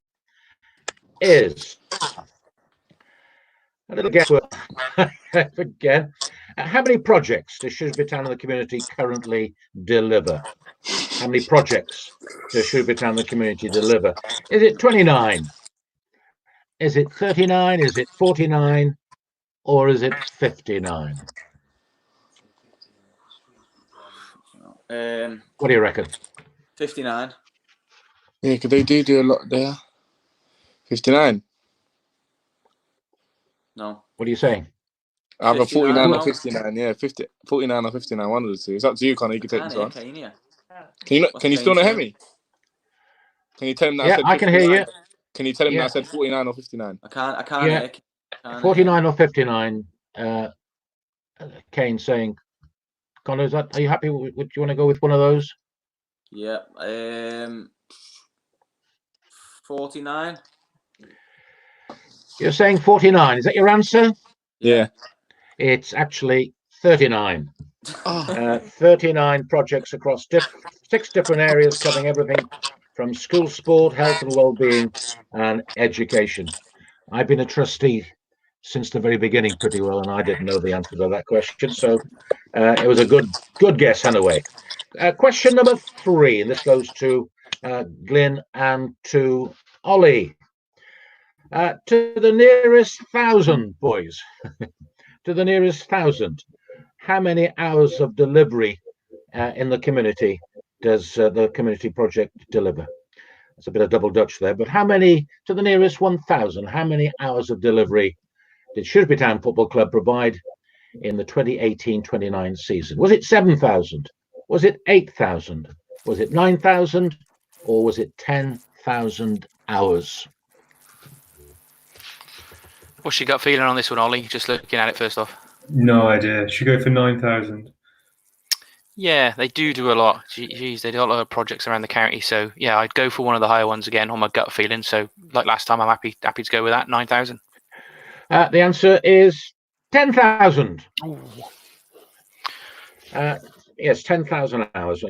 [SPEAKER 1] is a little guesswork again. How many projects does Shrewsbury Town and the community currently deliver? How many projects does Shrewsbury Town and the community deliver? Is it 29? Is it 39? Is it 49? Or is it 59? What do you reckon?
[SPEAKER 4] 59.
[SPEAKER 5] Yeah, because they do a lot there. 59.
[SPEAKER 4] No.
[SPEAKER 1] What are you saying?
[SPEAKER 5] Either 49
[SPEAKER 4] no.
[SPEAKER 5] or 59. Yeah, 49 or 59. One of the two. It's up to you, Connor. You can take this one.
[SPEAKER 4] Kane, yeah.
[SPEAKER 5] Can you still not hear me? Can you tell him that I said 59?
[SPEAKER 1] I can hear you.
[SPEAKER 5] Can you tell him that I said 49 or 59?
[SPEAKER 4] I can't
[SPEAKER 1] Yeah.
[SPEAKER 4] hear.
[SPEAKER 1] 49 or 59. Kane saying, Connor, are you happy? Do you want to go with one of those?
[SPEAKER 4] Yeah. 49.
[SPEAKER 1] You're saying 49. Is that your answer?
[SPEAKER 5] Yeah.
[SPEAKER 1] It's actually 39.
[SPEAKER 5] Oh.
[SPEAKER 1] 39 projects across 6 different areas, covering everything from school sport, health and well-being, and education. I've been a trustee since the very beginning pretty well, and I didn't know the answer to that question. So it was a good guess anyway. Question number 3, and this goes to Glynn and to Ollie. To the nearest 1,000, boys. To the nearest 1,000. How many hours of delivery in the community does the community project deliver? That's a bit of double Dutch there, but how many, to the nearest 1,000, how many hours of delivery did Shrewsbury Town Football Club provide in the 2018-29 season? Was it 7,000? Was it 8,000? Was it 9,000? Or was it 10,000 hours?
[SPEAKER 2] What's your gut feeling on this one, Ollie? Just looking at it first off.
[SPEAKER 3] No idea. Should go for 9,000.
[SPEAKER 2] Yeah, they do a lot. Geez, they do a lot of projects around the county. So yeah, I'd go for one of the higher ones again on my gut feeling. So like last time, I'm happy to go with that. 9,000.
[SPEAKER 1] The answer is 10,000. Yes, 10,000 hours.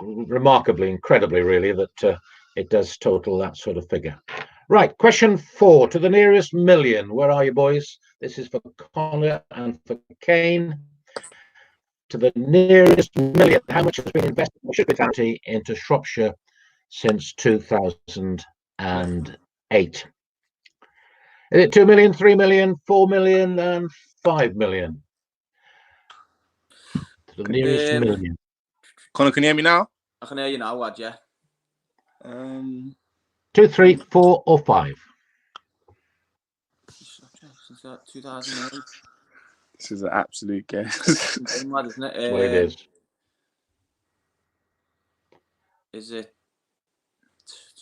[SPEAKER 1] Remarkably, incredibly, really, that it does total that sort of figure. Right, question 4, to the nearest million. Where are you, boys? This is for Connor and for Kane. To the nearest million, how much has been invested in Shrewsbury County into Shropshire since 2008? Is it 2 million, 3 million, 4 million, and 5 million? To the nearest million.
[SPEAKER 5] Connor, can you hear me now?
[SPEAKER 4] I can hear you now, lad, yeah.
[SPEAKER 1] 2, 3, 4, or 5?
[SPEAKER 4] Since 2008.
[SPEAKER 5] This is an absolute guess.
[SPEAKER 4] Mad, isn't it?
[SPEAKER 1] That's what it is.
[SPEAKER 4] Is it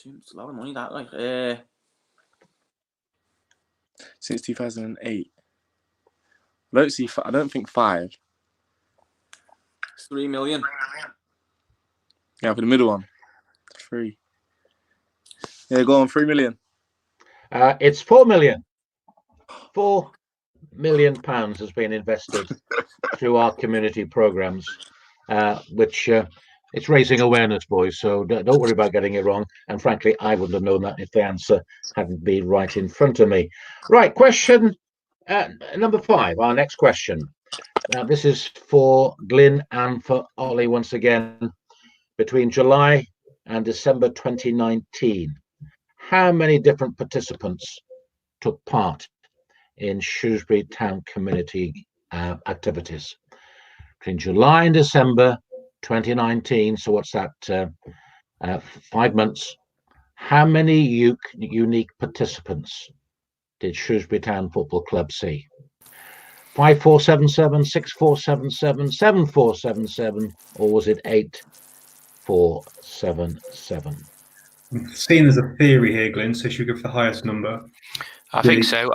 [SPEAKER 4] it's a lot of money, that, like?
[SPEAKER 5] Since 2008. I don't think 5.
[SPEAKER 4] 3 million.
[SPEAKER 5] Yeah, for the middle one. 3. Yeah, go on, 3 million.
[SPEAKER 1] It's 4 million. 4 million pounds has been invested through our community programs, which it's raising awareness, boys. So don't worry about getting it wrong. And frankly, I wouldn't have known that if the answer hadn't been right in front of me. Right, question number 5. Our next question. This is for Glynn and for Ollie once again. Between July and December 2019, how many different participants took part in Shrewsbury Town community activities? Between July and December 2019, so what's that, 5 months, how many unique participants did Shrewsbury Town Football Club see? 5477, 6477, 7477, or was it 8477?
[SPEAKER 3] Seen as a theory here, Glynn, so should we go for the highest number?
[SPEAKER 2] I think so.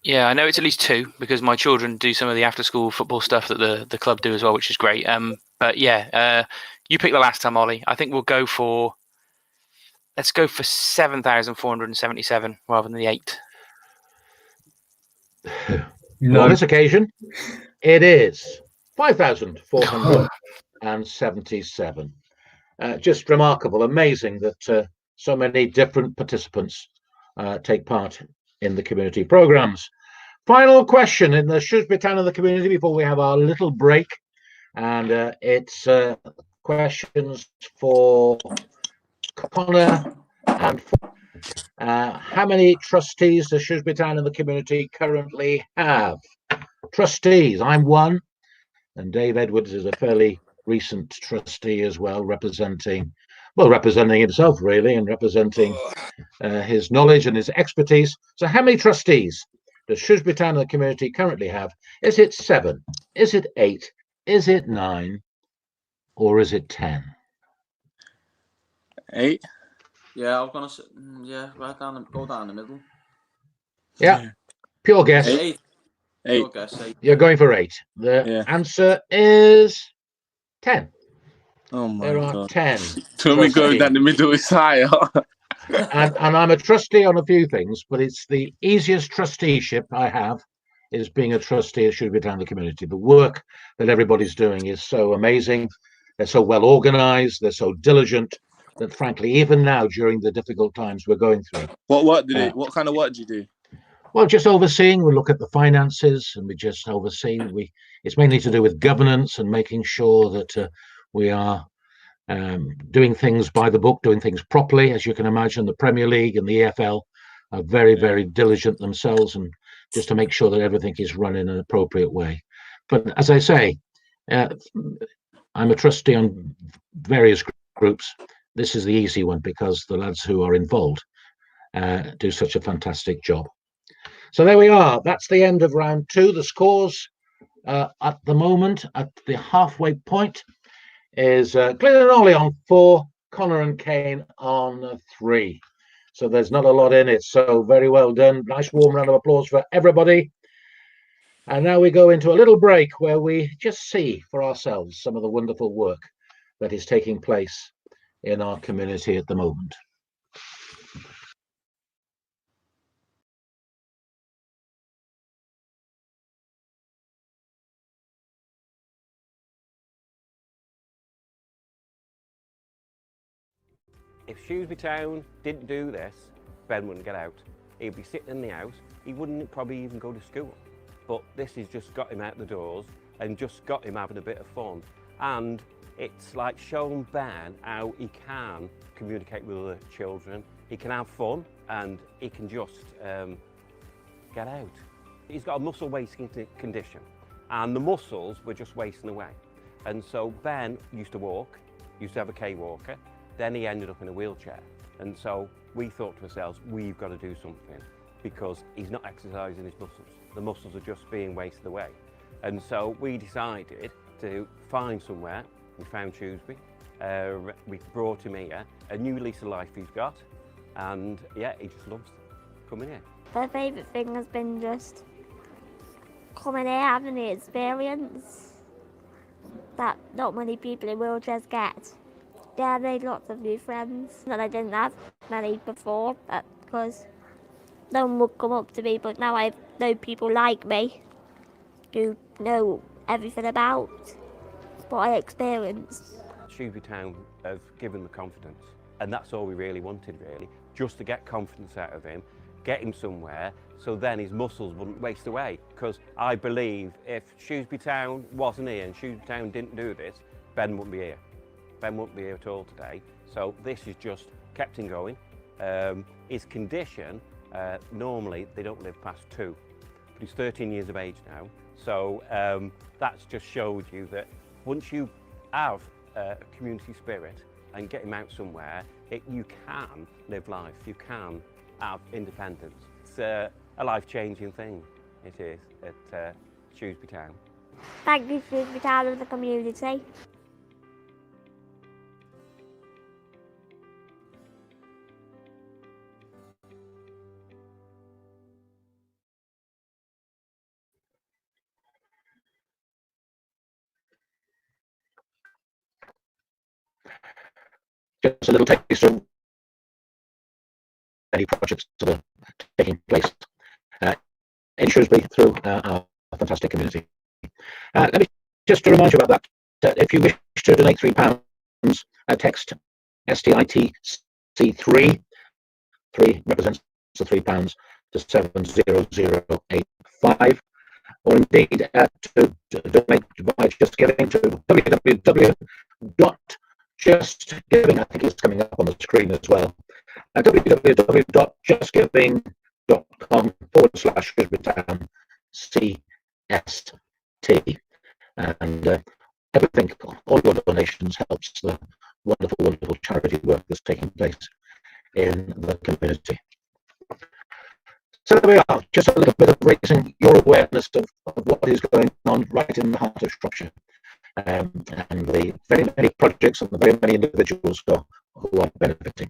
[SPEAKER 2] Yeah, I know it's at least 2 because my children do some of the after-school football stuff that the club do as well, which is great. But yeah, you picked the last time, Ollie. I think we'll go for Let's go for 7,477 rather than the 8.
[SPEAKER 3] No.
[SPEAKER 1] On this occasion, it is 5,477. Just remarkable, amazing that so many different participants take part in the community programmes. Final question in the Shrewsbury Town of the community before we have our little break, and it's questions for Connor and how many trustees does Shrewsbury Town and the community currently have? Trustees, I'm one, and Dave Edwards is a fairly recent trustee as well, representing himself really, and representing his knowledge and his expertise. So how many trustees does Shrewsbury Town and the community currently have? Is it 7? Is it 8? Is it 9? Or is it 10?
[SPEAKER 5] 8.
[SPEAKER 4] Yeah, I was gonna say, go down the middle.
[SPEAKER 1] Yeah, pure guess.
[SPEAKER 4] 8.
[SPEAKER 5] 8.
[SPEAKER 4] Pure guess, 8.
[SPEAKER 1] You're going for 8. The answer is 10.
[SPEAKER 5] Oh my
[SPEAKER 1] There are
[SPEAKER 5] God.
[SPEAKER 1] 10.
[SPEAKER 5] So we go down the middle is higher.
[SPEAKER 1] and I'm a trustee on a few things, but it's the easiest trusteeship I have is being a trustee at Shrewsbury Town the community. The work that everybody's doing is so amazing. They're so well organised. They're so diligent that, frankly, even now during the difficult times we're going through.
[SPEAKER 5] What kind of work do you do?
[SPEAKER 1] Well, just overseeing. We look at the finances, and we just oversee. It's mainly to do with governance and making sure that we are doing things by the book, doing things properly. As you can imagine, the Premier League and the EFL are very, very diligent themselves, and just to make sure that everything is run in an appropriate way. But as I say, I'm a trustee on various groups. This is the easy one because the lads who are involved do such a fantastic job. So there we are. That's the end of round 2. The scores at the moment at the halfway point is Glynn and Ollie on 4, Connor and Kane on 3. So there's not a lot in it. So very well done. Nice warm round of applause for everybody. And now we go into a little break where we just see for ourselves some of the wonderful work that is taking place in our community at the moment.
[SPEAKER 6] If Shrewsbury Town didn't do this, Ben wouldn't get out. He'd be sitting in the house. He wouldn't probably even go to school. But this has just got him out the doors and just got him having a bit of fun. And it's like showing Ben how he can communicate with other children. He can have fun and he can just get out. He's got a muscle wasting condition and the muscles were just wasting away. And so Ben used to walk, used to have a K-walker. Then he ended up in a wheelchair. And so we thought to ourselves, we've got to do something because he's not exercising his muscles. The muscles are just being wasted away. And so we decided to find somewhere. We found Shrewsbury. We brought him here. A new lease of life he's got. And yeah, he just loves coming here.
[SPEAKER 7] My favourite thing has been just coming here, having the experience that not many people in wheelchairs get. Yeah, I made lots of new friends that I didn't have many before because no one would come up to me, but now I know people like me who know everything about what I experienced.
[SPEAKER 6] Shrewsbury Town have given the confidence, and that's all we really wanted, really, just to get confidence out of him, get him somewhere, so then his muscles wouldn't waste away. Because I believe if Shrewsbury Town wasn't here and Shrewsbury Town didn't do this, Ben wouldn't be here. Ben won't be here at all today. So this has just kept him going. His condition, normally they don't live past 2, but he's 13 years of age now. So that's just showed you that once you have a community spirit and get him out somewhere, you can live life, you can have independence. It's a life-changing thing, it is, at Shrewsbury Town.
[SPEAKER 7] Thank you, Shrewsbury Town and the community.
[SPEAKER 1] Just a little taste of many projects that are taking place in Shrewsbury through our fantastic community. Let me just to remind you about that. If you wish to donate £3, text STITC 3 represents the £3 to 70085, or indeed to donate by just giving to www.justgiving. I think it's coming up on the screen as well. www.justgiving.com/Shrewsbury Town CST, and everything, all your donations helps the wonderful charity work that's taking place in the community. So there we are, just a little bit of raising your awareness of what is going on right in the heart of Shropshire, and the very many projects and the very many individuals who are benefiting.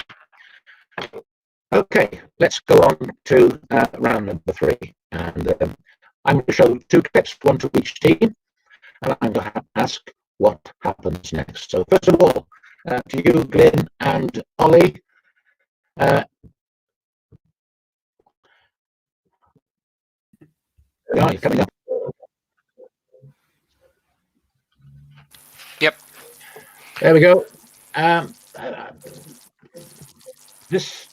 [SPEAKER 1] Okay, let's go on to round number 3, and I'm going to show 2 clips, one to each team, and I'm going to ask what happens next. So first of all, to you, Glynn and Ollie. You're coming up.
[SPEAKER 2] Yep.
[SPEAKER 1] There we go. This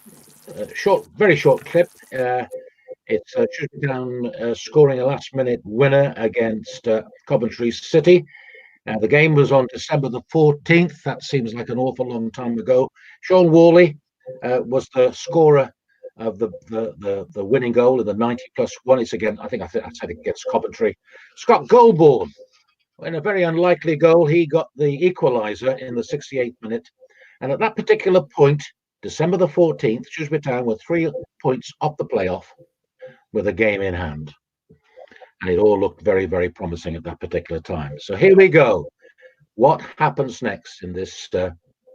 [SPEAKER 1] very short clip. It's Shrewsbury Town scoring a last-minute winner against Coventry City. The game was on December the 14th. That seems like an awful long time ago. Shaun Whalley was the scorer of the winning goal in the 90+1. It's again, I said it against Coventry. Scott Goldborn, in a very unlikely goal, he got the equaliser in the 68th minute. And at that particular point, December the 14th, Shrewsbury Town were 3 points off the playoff with a game in hand. And it all looked very, very promising at that particular time. So here we go. What happens next in this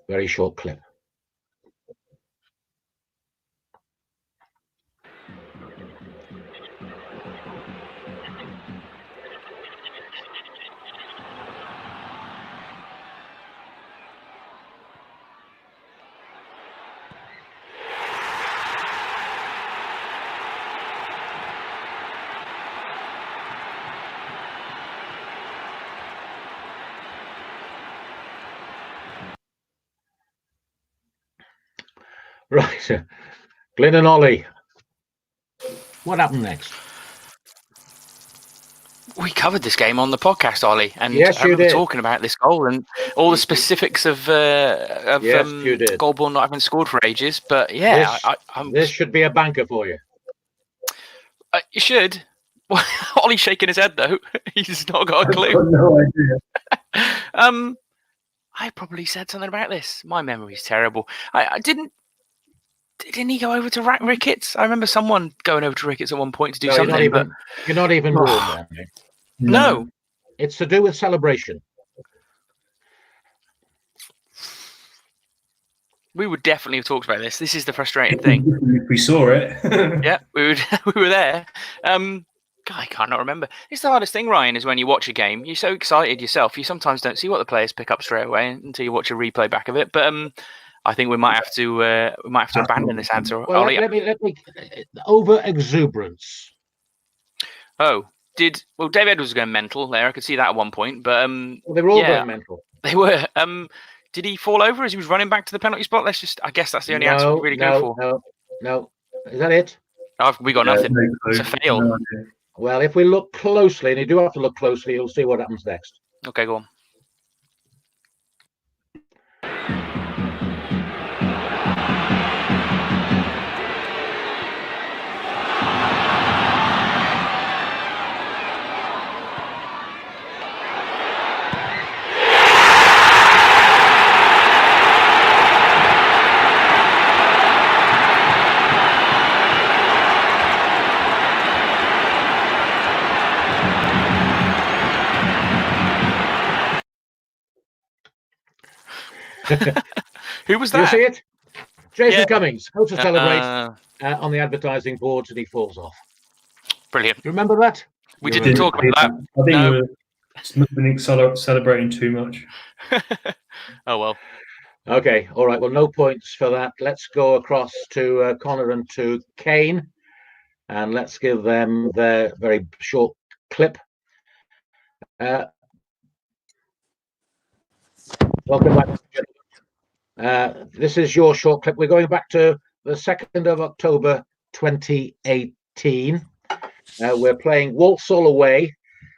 [SPEAKER 1] very short clip? Right, Glynn and Ollie, what happened next?
[SPEAKER 2] We covered this game on the podcast, Ollie, and
[SPEAKER 1] yes,
[SPEAKER 2] I remember talking about this goal and all the specifics of Goldborn not having scored for ages. But yeah,
[SPEAKER 1] this should be a banker for you.
[SPEAKER 2] You should. Ollie's shaking his head though. He's not got a clue.
[SPEAKER 3] I've got no idea.
[SPEAKER 2] I probably said something about this. My memory's terrible. I didn't. Didn't he go over to Ricketts? I remember someone going over to Ricketts at one point to do something.
[SPEAKER 1] You're not even wrong there, mate.
[SPEAKER 2] No.
[SPEAKER 1] It's to do with celebration.
[SPEAKER 2] We would definitely have talked about this. This is the frustrating thing.
[SPEAKER 3] We saw it.
[SPEAKER 2] Yeah, we were there. God, I can't remember. It's the hardest thing, Ryan, is when you watch a game. You're so excited yourself. You sometimes don't see what the players pick up straight away until you watch a replay back of it. But I think we might have to abandon this answer.
[SPEAKER 1] Well, let me over exuberance.
[SPEAKER 2] Oh, David Edwards was going mental there. I could see that at one point, but
[SPEAKER 1] they were all going mental.
[SPEAKER 2] They were. Did he fall over as he was running back to the penalty spot? I guess that's the only answer we really go for.
[SPEAKER 1] No. Is that it?
[SPEAKER 2] We got nothing. It's a fail.
[SPEAKER 3] No,
[SPEAKER 1] well, if we look closely, and you do have to look closely, you'll see what happens next.
[SPEAKER 2] Okay, go on. Who was that?
[SPEAKER 1] You see it? Jason Cummings, how to celebrate on the advertising boards, and he falls off.
[SPEAKER 2] Brilliant.
[SPEAKER 1] You remember that?
[SPEAKER 2] We didn't talk about that.
[SPEAKER 3] I think we were celebrating too much.
[SPEAKER 2] Oh well.
[SPEAKER 1] Okay, all right. Well, no points for that. Let's go across to Connor and to Kane, and let's give them their very short clip. Welcome back. This is your short clip. We're going back to the 2nd of October 2018. We're playing Walsall away,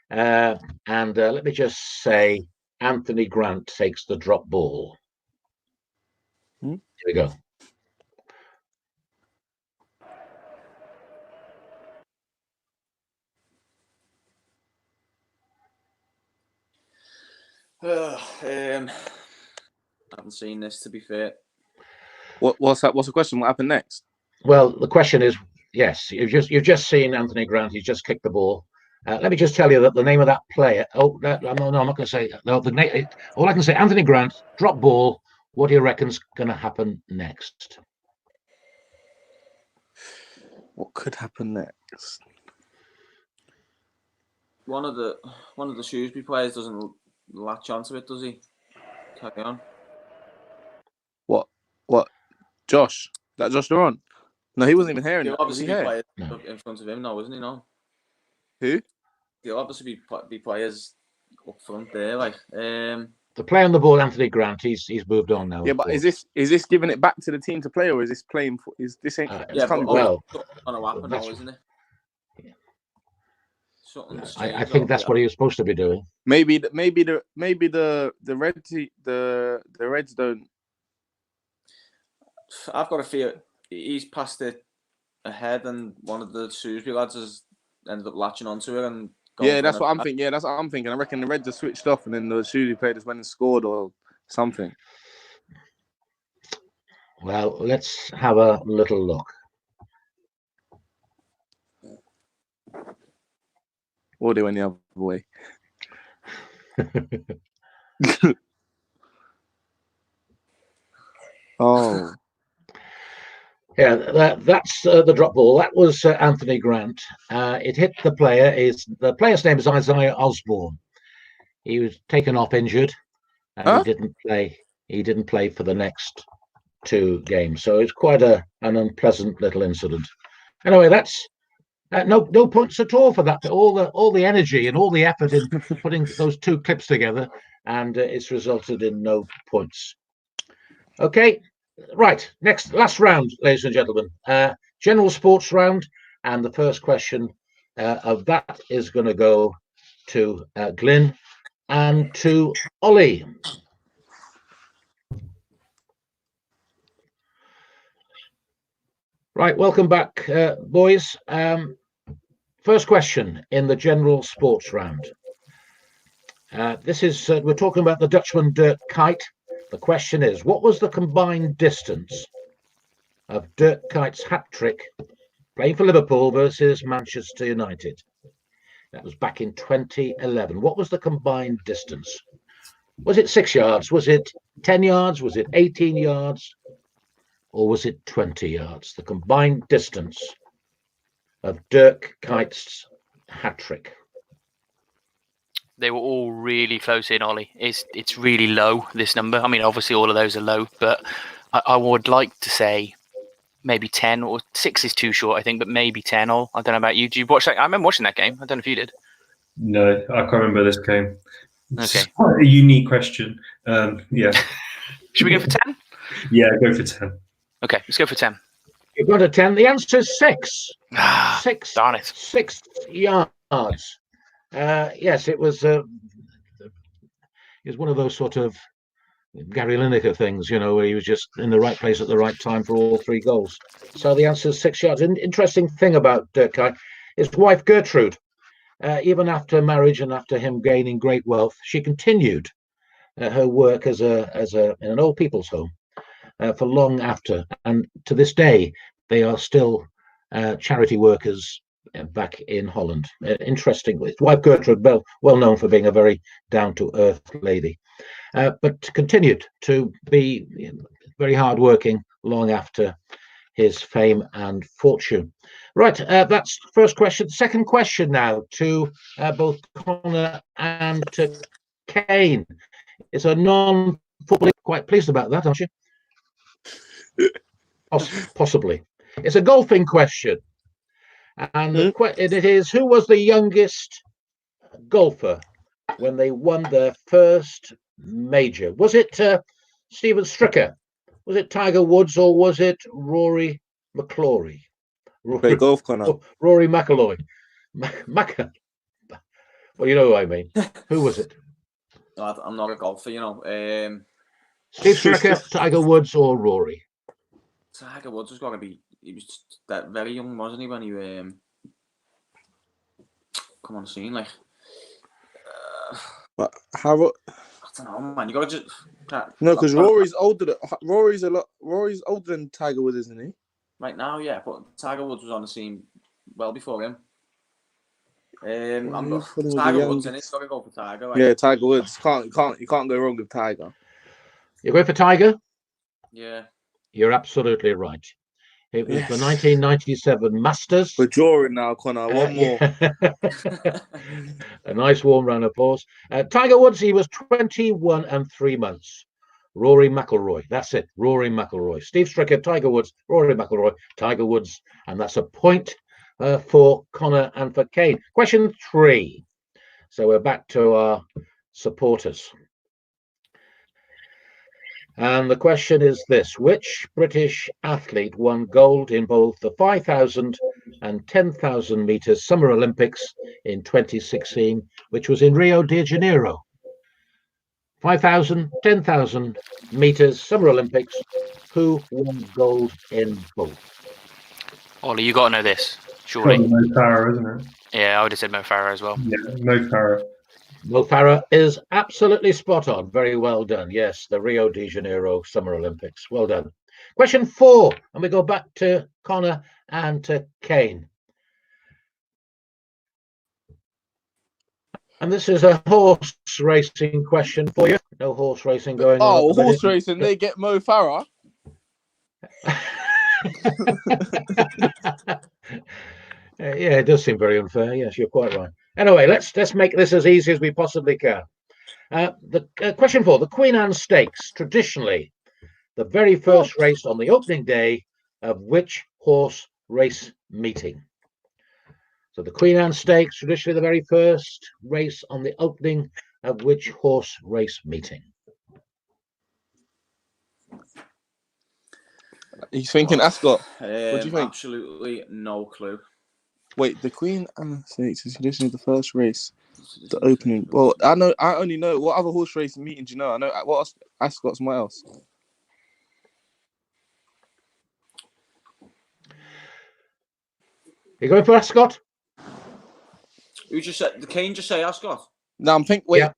[SPEAKER 1] and let me just say, Anthony Grant takes the drop ball. Here we go.
[SPEAKER 4] I haven't seen this, to be fair.
[SPEAKER 5] What's that? What's the question? What happened next?
[SPEAKER 1] Well, the question is, yes, you've just seen Anthony Grant. He's just kicked the ball. Let me just tell you that the name of that player. Oh, no, I'm not going to say. No, all I can say, Anthony Grant, drop ball. What do you reckon's going to happen next?
[SPEAKER 5] What could happen next?
[SPEAKER 4] One of the Shrewsbury players doesn't latch onto it, does he? Carry on.
[SPEAKER 5] What? Josh? That Josh Duran? No, he wasn't even here.
[SPEAKER 4] He'll
[SPEAKER 5] Was he
[SPEAKER 4] obviously be
[SPEAKER 5] here?
[SPEAKER 4] players
[SPEAKER 1] No.
[SPEAKER 4] in front of him now, isn't he? No.
[SPEAKER 5] Who?
[SPEAKER 4] He'll obviously be players up front there, like.
[SPEAKER 1] The player on the ball, Anthony Grant. He's moved on now.
[SPEAKER 5] Yeah, but is this giving it back to the team to play, or is this playing? Is this ain't?
[SPEAKER 4] Yeah, but
[SPEAKER 1] well,
[SPEAKER 4] something's gonna happen now, isn't it?
[SPEAKER 1] Yeah.
[SPEAKER 4] Something's
[SPEAKER 1] I
[SPEAKER 4] changed
[SPEAKER 1] think
[SPEAKER 4] up
[SPEAKER 1] that's
[SPEAKER 4] there.
[SPEAKER 1] what he was supposed to be doing.
[SPEAKER 5] Maybe the Reds don't.
[SPEAKER 4] I've got a feel he's passed it ahead, and one of the Shrewsbury lads has ended up latching onto it and.
[SPEAKER 5] Yeah, that's what I'm thinking. Yeah, that's what I'm thinking. I reckon the Reds have switched off, and then the Shrewsbury players went and scored or something.
[SPEAKER 1] Well, let's have a little look.
[SPEAKER 5] Or they went the other way. Oh.
[SPEAKER 1] Yeah, that's the drop ball. That was Anthony Grant. It hit the player. The player's name is Isaiah Osborne. He was taken off injured, and he didn't play. He didn't play for the next 2 games. So it's quite an unpleasant little incident. Anyway, that's no points at all for that. All the energy and all the effort in putting those 2 clips together, and it's resulted in no points. Okay. Right, last round, ladies and gentlemen. General sports round, and the first question of that is going to go to Glynn and to Ollie. Right, welcome back, boys. First question in the general sports round. This is we're talking about the Dutchman Dirk Kuyt. The question is, what was the combined distance of Dirk Kuyt's hat-trick playing for Liverpool versus Manchester United? That was back in 2011. What was the combined distance? Was it 6 yards? Was it 10 yards? Was it 18 yards? Or was it 20 yards? The combined distance of Dirk Kuyt's hat-trick.
[SPEAKER 2] They were all really close in, Ollie. It's really low, this number. I mean, obviously all of those are low, but I would like to say maybe 10 or 6 is too short, I think, but maybe 10. I don't know about you. Did you watch that? I remember watching that game. I don't know if you did.
[SPEAKER 3] No, I can't remember this game. It's
[SPEAKER 2] Okay.
[SPEAKER 3] quite a unique question. Yeah.
[SPEAKER 2] Should we go for 10?
[SPEAKER 3] Yeah, go for 10.
[SPEAKER 2] Okay, let's go for 10.
[SPEAKER 1] You've got a 10. The answer is 6. Six.
[SPEAKER 2] Darn it.
[SPEAKER 1] 6 yards. Yes, it was one of those sort of Gary Lineker things, where he was just in the right place at the right time for all 3 goals. So the answer is 6 yards. An interesting thing about Dirk Kuyt, his wife Gertrude, even after marriage and after him gaining great wealth, she continued her work as in an old people's home for long after, and to this day they are still charity workers back in Holland. Interestingly, his wife Gertrude, well known for being a very down-to-earth lady, but continued to be very hard-working long after his fame and fortune. Right, that's the first question. Second question now to both Connor and to Kane. It's a football, quite pleased about that, aren't you? Possibly. It's a golfing question. And it is, who was the youngest golfer when they won their first major? Was it Stephen Stricker? Was it Tiger Woods, or was it Rory McIlroy?
[SPEAKER 5] Play golf, Connor.
[SPEAKER 1] Rory McIlroy. Well, you know who I mean. Who was it?
[SPEAKER 4] I'm not a golfer, you know.
[SPEAKER 1] Steve Stricker, Tiger Woods, or Rory?
[SPEAKER 4] Tiger Woods was going to be. He was that very young, wasn't he, when he come on scene? Like,
[SPEAKER 5] But how?
[SPEAKER 4] I don't know, man. You got to just
[SPEAKER 5] No, because Rory's older. Rory's older than Tiger Woods, isn't he?
[SPEAKER 4] right now, yeah. But Tiger Woods was on the scene well before him. Tiger Woods, and it's got to go for Tiger. Right?
[SPEAKER 5] Yeah, Tiger Woods. You can't go wrong with Tiger.
[SPEAKER 1] You're going for Tiger?
[SPEAKER 4] Yeah.
[SPEAKER 1] You're absolutely right. It was the 1997 Masters.
[SPEAKER 5] We're drawing now, Connor. One more.
[SPEAKER 1] A nice warm round of applause. Tiger Woods, he was 21 and 3 months. Rory McIlroy, that's it. Rory McIlroy. Steve Stricker, Tiger Woods, Rory McIlroy, Tiger Woods. And that's a point for Connor and for Kane. Question 3. So we're back to our supporters. And the question is this: which British athlete won gold in both the 5,000 and 10,000 meters Summer Olympics in 2016, which was in Rio de Janeiro? 5,000, 10,000 meters Summer Olympics. Who won gold in both?
[SPEAKER 2] Ollie, you got to know this, surely.
[SPEAKER 3] Probably Mo Farah, isn't it?
[SPEAKER 2] Yeah, I would have said Mo Farah as well.
[SPEAKER 3] Yeah, Mo Farah.
[SPEAKER 1] Mo Farah is absolutely spot on. Very well done. Yes, the Rio de Janeiro Summer Olympics. Well done. Question 4, and we go back to Connor and to Kane. And this is a horse racing question for you. No horse racing going on.
[SPEAKER 5] Oh, horse racing, they get Mo Farah.
[SPEAKER 1] Yeah, it does seem very unfair. Yes, you're quite right. Anyway, let's make this as easy as we possibly can. The question 4: the Queen Anne Stakes, traditionally the very first race on the opening day of which horse race meeting? So the Queen Anne Stakes, traditionally the very first race on the opening of which horse race meeting?
[SPEAKER 5] He's thinking Ascot. What do you think?
[SPEAKER 4] Absolutely no clue.
[SPEAKER 5] Wait, the Queen Anne Stakes is traditionally the first race, the opening. Well, I only know what other horse race meeting do you know? I know what else, Ascot's. What else?
[SPEAKER 1] You going for Ascot?
[SPEAKER 4] Who just said? The Kane just say Ascot?
[SPEAKER 5] No, I'm thinking. Wait,
[SPEAKER 1] Yeah.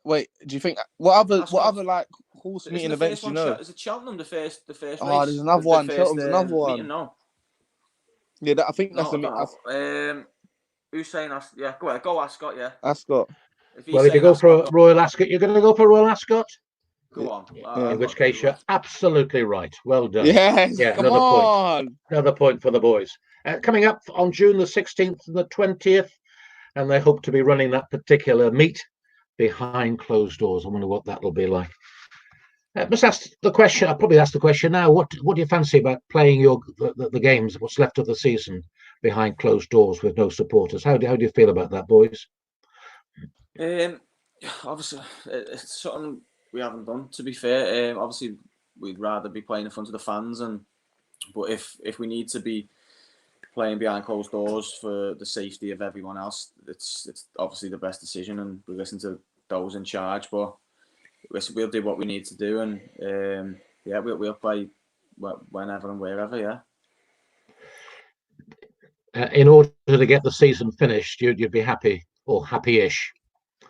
[SPEAKER 5] Wait. Do you think what
[SPEAKER 4] Ascot.
[SPEAKER 5] other like horse meeting events do you know?
[SPEAKER 4] Is it Cheltenham the first race?
[SPEAKER 5] Oh, there's another one. Cheltenham's another one.
[SPEAKER 4] Meeting, no.
[SPEAKER 5] Yeah, I think that's the
[SPEAKER 4] who's saying Ascot? Yeah, go ahead. Go Ascot. Yeah.
[SPEAKER 5] Ascot.
[SPEAKER 1] If you go for Royal Ascot, you're going to go for Royal Ascot?
[SPEAKER 4] Go on.
[SPEAKER 1] In which case, you're absolutely right. Well done.
[SPEAKER 5] Yes,
[SPEAKER 1] yeah,
[SPEAKER 5] come on.
[SPEAKER 1] Point. Another point for the boys. Coming up on June the 16th and the 20th, and they hope to be running that particular meet behind closed doors. I wonder what that'll be like. Must ask the question. I'll probably ask the question now. What do you fancy about playing the games, what's left of the season, behind closed doors with no supporters? How do you feel about that, boys?
[SPEAKER 4] Obviously, it's something we haven't done. To be fair, obviously we'd rather be playing in front of the fans, but if we need to be playing behind closed doors for the safety of everyone else, it's obviously the best decision, and we listen to those in charge. But we'll do what we need to do, and we'll play whenever and wherever. Yeah.
[SPEAKER 1] In order to get the season finished, you'd be happy or happy-ish.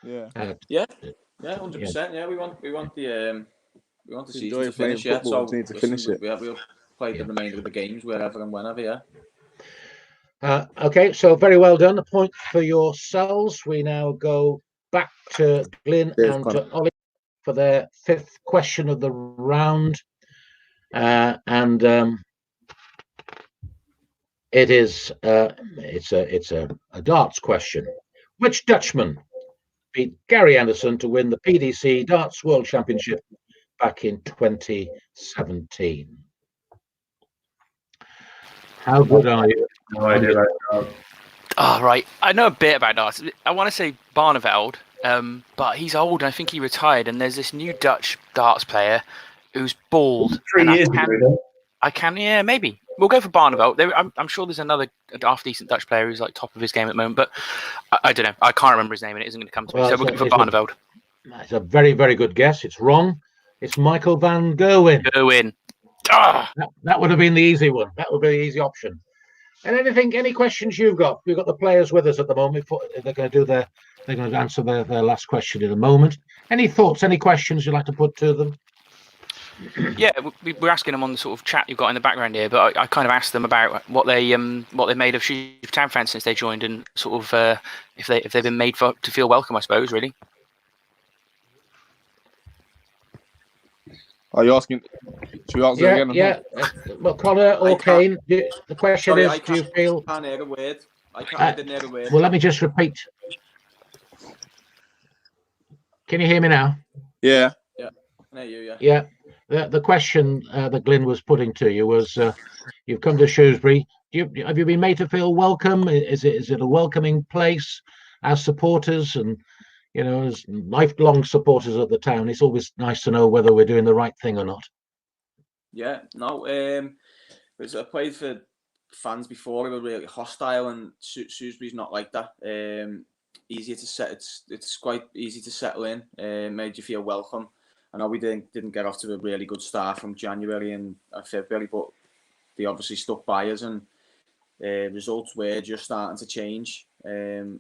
[SPEAKER 5] Yeah.
[SPEAKER 4] 100%. Yeah, we want the season to finish. Yeah, so
[SPEAKER 5] we need to finish it.
[SPEAKER 4] We'll play the remainder of the games wherever and whenever. Yeah.
[SPEAKER 1] Okay, so very well done. A point for yourselves. We now go back to Glynn and to Ollie for their 5th question of the round, and it's a darts question. Which Dutchman beat Gary Anderson to win the PDC Darts World Championship back in 2017. How good are you?
[SPEAKER 3] No idea about that.
[SPEAKER 2] Oh, right. I know a bit about darts. I want to say Barneveld, but he's old. I think he retired. And there's this new Dutch darts player who's bald.
[SPEAKER 3] 3
[SPEAKER 2] and
[SPEAKER 3] years ago.
[SPEAKER 2] yeah, maybe. We'll go for Barneveld. I'm sure there's another half-decent Dutch player who's like top of his game at the moment, but I don't know. I can't remember his name, and it isn't going to come to me. So we'll go for Barneveld.
[SPEAKER 1] It's a very, very good guess. It's wrong. It's Michael van Gerwen.
[SPEAKER 2] Gerwen. Ah!
[SPEAKER 1] That would have been the easy one. That would be the easy option. And any questions you've got? We've got the players with us at the moment. They're going to answer their last question in a moment. Any thoughts? Any questions you'd like to put to them?
[SPEAKER 2] Yeah, we're asking them on the sort of chat you've got in the background here, but I kind of asked them about what they made of Shrewsbury Town fans since they joined, and sort of if they've been made to feel welcome, I suppose, really.
[SPEAKER 5] Are you asking? Should we answer again?
[SPEAKER 1] Yeah. Well, Connor or Kane, the question is: do you feel?
[SPEAKER 4] I can't hear a word. I didn't hear a word.
[SPEAKER 1] Well, let me just repeat. Can you hear me now?
[SPEAKER 5] Yeah.
[SPEAKER 4] Yeah. I hear you.
[SPEAKER 1] Yeah. The question that Glynn was putting to you was: you've come to Shrewsbury. Have you been made to feel welcome? Is it a welcoming place as supporters and? As lifelong supporters of the town, it's always nice to know whether we're doing the right thing or not.
[SPEAKER 4] Yeah, no. I played for fans before who were really hostile, and Shrewsbury's not like that. Easier to set. It's quite easy to settle in. Made you feel welcome. I know we didn't get off to a really good start from January and February, but they obviously stuck by us, and results were just starting to change. And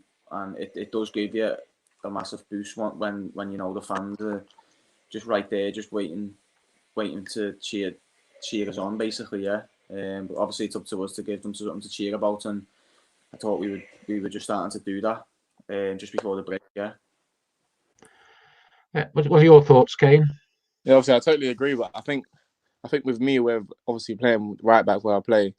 [SPEAKER 4] it does give you a massive boost when the fans are just right there, just waiting to cheer us on, basically. Yeah. But obviously it's up to us to give them something to cheer about, and I thought we were just starting to do that just before the break. Yeah.
[SPEAKER 1] What are your thoughts, Kane?
[SPEAKER 5] Yeah, obviously I totally agree, but I think with me, we're obviously playing right back where I play.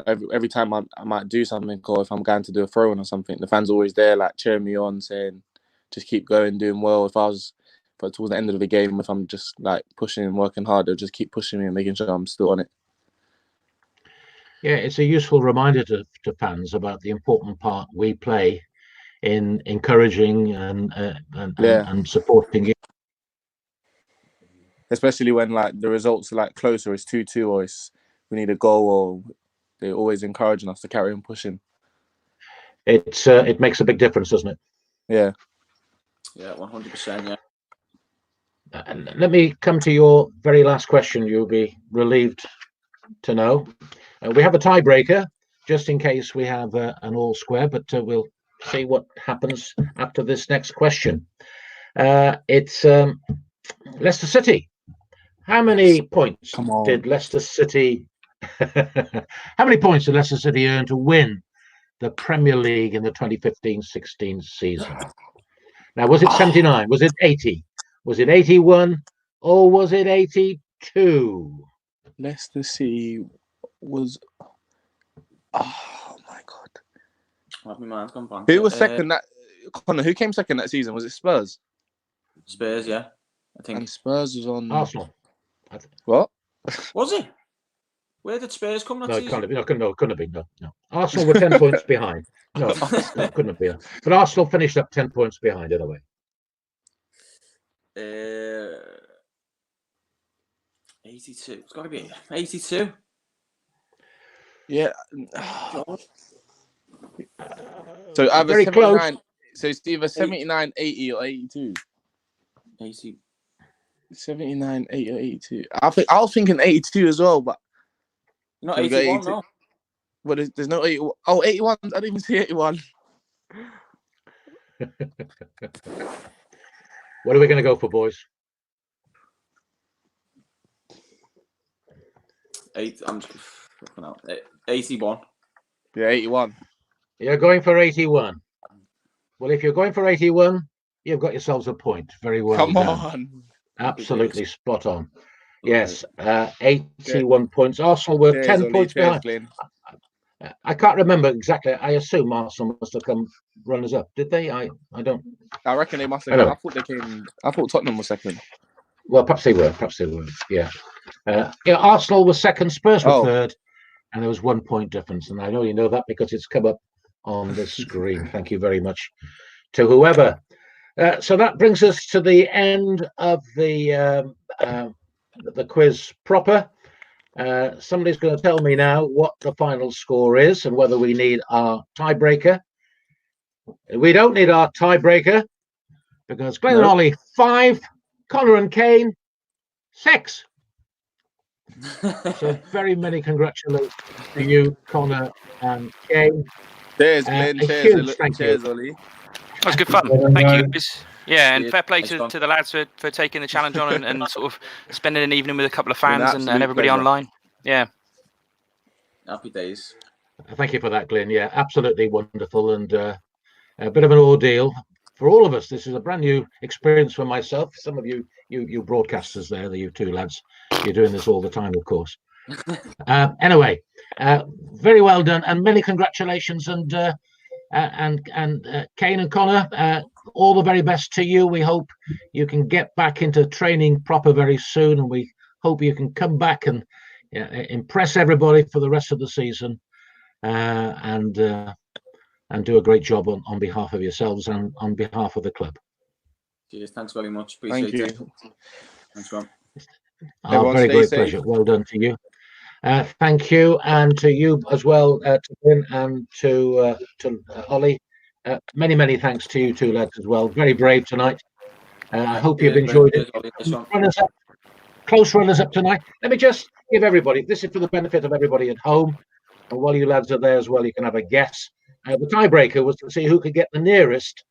[SPEAKER 5] Every time I might do something, or if I'm going to do a throw-in or something, the fans are always there, like cheering me on, saying, just keep going, doing well. If towards the end of the game, if I'm just like pushing and working hard, they'll just keep pushing me and making sure I'm still on it.
[SPEAKER 1] Yeah, it's a useful reminder to fans about the important part we play in encouraging and supporting you.
[SPEAKER 5] Especially when like the results are like closer, it's 2-2 or we need a goal, or they're always encouraging us to carry on pushing.
[SPEAKER 1] It makes a big difference, doesn't it?
[SPEAKER 5] Yeah.
[SPEAKER 4] Yeah, 100%. Yeah.
[SPEAKER 1] Let me come to your very last question. You'll be relieved to know we have a tiebreaker just in case we have an all square, but we'll see what happens after this next question. It's Leicester City. How many points did Leicester City? How many points did Leicester City earn to win the Premier League in the 2015-16 season? Now, was it 79? Was it 80? Was it 81? Or was it 82?
[SPEAKER 5] Leicester City was... Oh, my God.
[SPEAKER 4] Have my mind gone blank.
[SPEAKER 5] Who was second that... Connor, who came second that season? Was it Spurs?
[SPEAKER 4] Spurs, yeah. I think.
[SPEAKER 5] And Spurs was on...
[SPEAKER 1] Arsenal.
[SPEAKER 5] What?
[SPEAKER 4] Was it? Where did Spurs come that season?
[SPEAKER 1] Couldn't have been. No. Arsenal were 10 points behind. No, couldn't have been. But Arsenal finished up 10 points behind anyway.
[SPEAKER 4] 82. It's got to be 82.
[SPEAKER 5] Yeah. So either
[SPEAKER 1] very
[SPEAKER 5] 79,
[SPEAKER 1] close.
[SPEAKER 5] So it's either 79, 80 or 82.
[SPEAKER 4] 80.
[SPEAKER 5] 79, 80 or 82. I was thinking 82 as well, but...
[SPEAKER 4] Not 81, no.
[SPEAKER 5] But there's no 81. Oh, 81. I didn't even see 81.
[SPEAKER 1] What are we going to go for, boys?
[SPEAKER 4] I'm just looking out. 81.
[SPEAKER 5] Yeah, 81.
[SPEAKER 1] You're going for 81. Well, if you're going for 81, you've got yourselves a point. Very well
[SPEAKER 5] Come
[SPEAKER 1] done.
[SPEAKER 5] on.
[SPEAKER 1] Absolutely spot on. Yes, 81 points. Arsenal were 10 points behind. Glynn. I can't remember exactly. I assume Arsenal must have come runners up. Did they? I don't.
[SPEAKER 5] I reckon they must have. I thought Tottenham was second.
[SPEAKER 1] Well, perhaps they were. Yeah. Arsenal was second, Spurs were third, and there was 1 point difference. And I know you know that because it's come up on the screen. Thank you very much to whoever. So that brings us to the end of the quiz proper. Somebody's going to tell me now what the final score is and whether we need our tiebreaker. We don't need our tiebreaker because Glynn and Ollie 5, Connor and Kane 6. So very many congratulations to you, Connor and Kane.
[SPEAKER 5] Cheers, Glynn. Cheers, Ollie.
[SPEAKER 2] That was good fun. Thank you. Yeah, and fair play to the lads for taking the challenge on and sort of spending an evening with a couple of fans and everybody online. Yeah.
[SPEAKER 4] Happy days.
[SPEAKER 1] Thank you for that, Glynn. Yeah, absolutely wonderful and a bit of an ordeal for all of us. This is a brand new experience for myself. Some of you broadcasters there, you two lads, you're doing this all the time, of course. Anyway, very well done and many congratulations and Kane and Connor, all the very best to you. We hope you can get back into training proper very soon, and we hope you can come back and impress everybody for the rest of the season, and do a great job on behalf of yourselves and on behalf of the club.
[SPEAKER 4] Cheers, thanks very much. Appreciate it. Thanks, Ron.
[SPEAKER 1] Very great pleasure. Well done to you. Thank you, and to you as well, to Glynn and to Ollie. Many thanks to you two lads as well. Very brave tonight. I hope you've enjoyed it. Close runners up tonight. Let me just give everybody, this is for the benefit of everybody at home, and while you lads are there as well, you can have a guess. The tiebreaker was to see who could get the nearest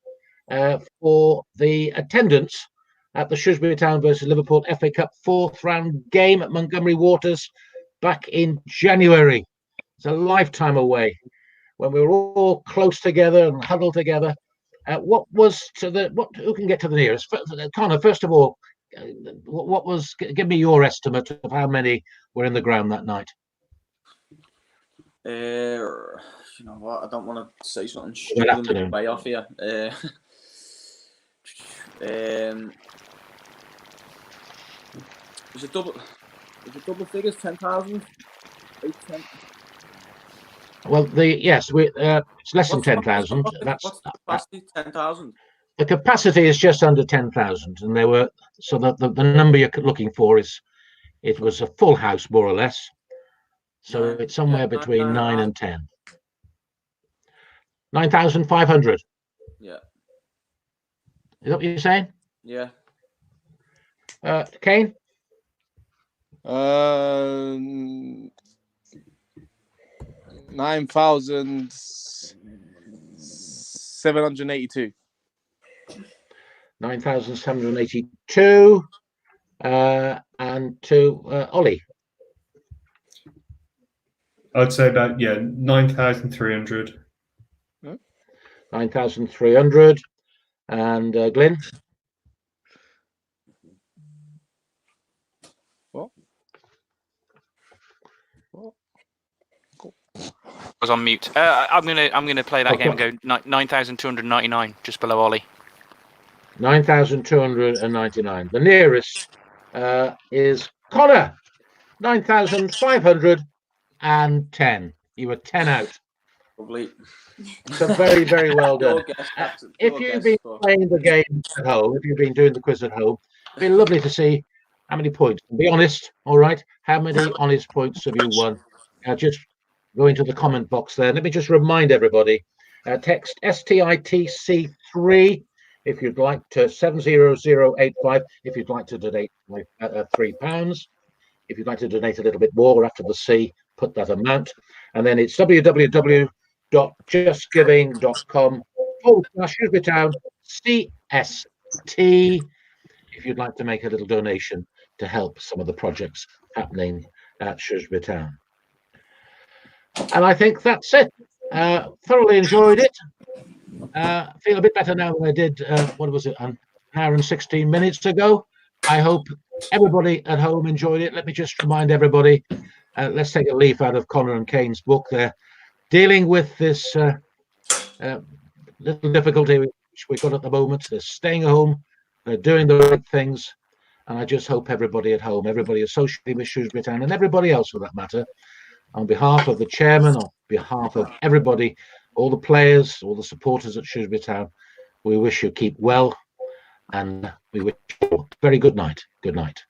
[SPEAKER 1] for the attendance at the Shrewsbury Town versus Liverpool FA Cup 4th round game at Montgomery Waters back in January. It's a lifetime away when we were all close together and huddled together. Who can get to the nearest? Connor, first of all, give me your estimate of how many were in the ground that night.
[SPEAKER 4] You know what? I don't want to say something stupid and be way off here. Is it double figures? 10,000? 8, 10?
[SPEAKER 1] Well, it's less than 10,000. That's
[SPEAKER 4] what's the capacity? 10,000.
[SPEAKER 1] The capacity is just under 10,000, and there were the number you're looking for it was a full house more or less. So it's somewhere between 9 and 10. 9,500.
[SPEAKER 4] Yeah.
[SPEAKER 1] Is that what you're saying?
[SPEAKER 4] Yeah.
[SPEAKER 1] Kane?
[SPEAKER 5] 9,782.
[SPEAKER 1] 9,782. And to Ollie?
[SPEAKER 3] I'd say about 9,300.
[SPEAKER 1] 9,300. And Glynn?
[SPEAKER 2] I was on mute. I'm gonna play that game and go 9,299, just below Ollie.
[SPEAKER 1] 9,299. The nearest is Connor. 9,510. You were 10 out.
[SPEAKER 4] Lovely.
[SPEAKER 1] So very, very well done. If you've been playing the game at home, if you've been doing the quiz at home, it'd be lovely to see how many points. Be honest, all right? How many honest points have you won? Just go into the comment box there. Let me just remind everybody, text STITC 3 if you'd like to 70085 if you'd like to donate £3. If you'd like to donate a little bit more after the C, put that amount. And then it's www.justgiving.com/Shrewsbury Town CST if you'd like to make a little donation to help some of the projects happening at Shrewsbury Town. And I think that's it. Thoroughly enjoyed it. Feel a bit better now than I did, an hour and 16 minutes ago. I hope everybody at home enjoyed it. Let me just remind everybody, let's take a leaf out of Connor and Kane's book there. Dealing with this little difficulty which we've got at the moment. They're staying home, they're doing the right things, And I just hope everybody at home, everybody associated with Shrewsbury Town, and everybody else for that matter, on behalf of the chairman, on behalf of everybody, all the players, all the supporters at Shrewsbury Town, we wish you keep well, and we wish you a very good night. Good night.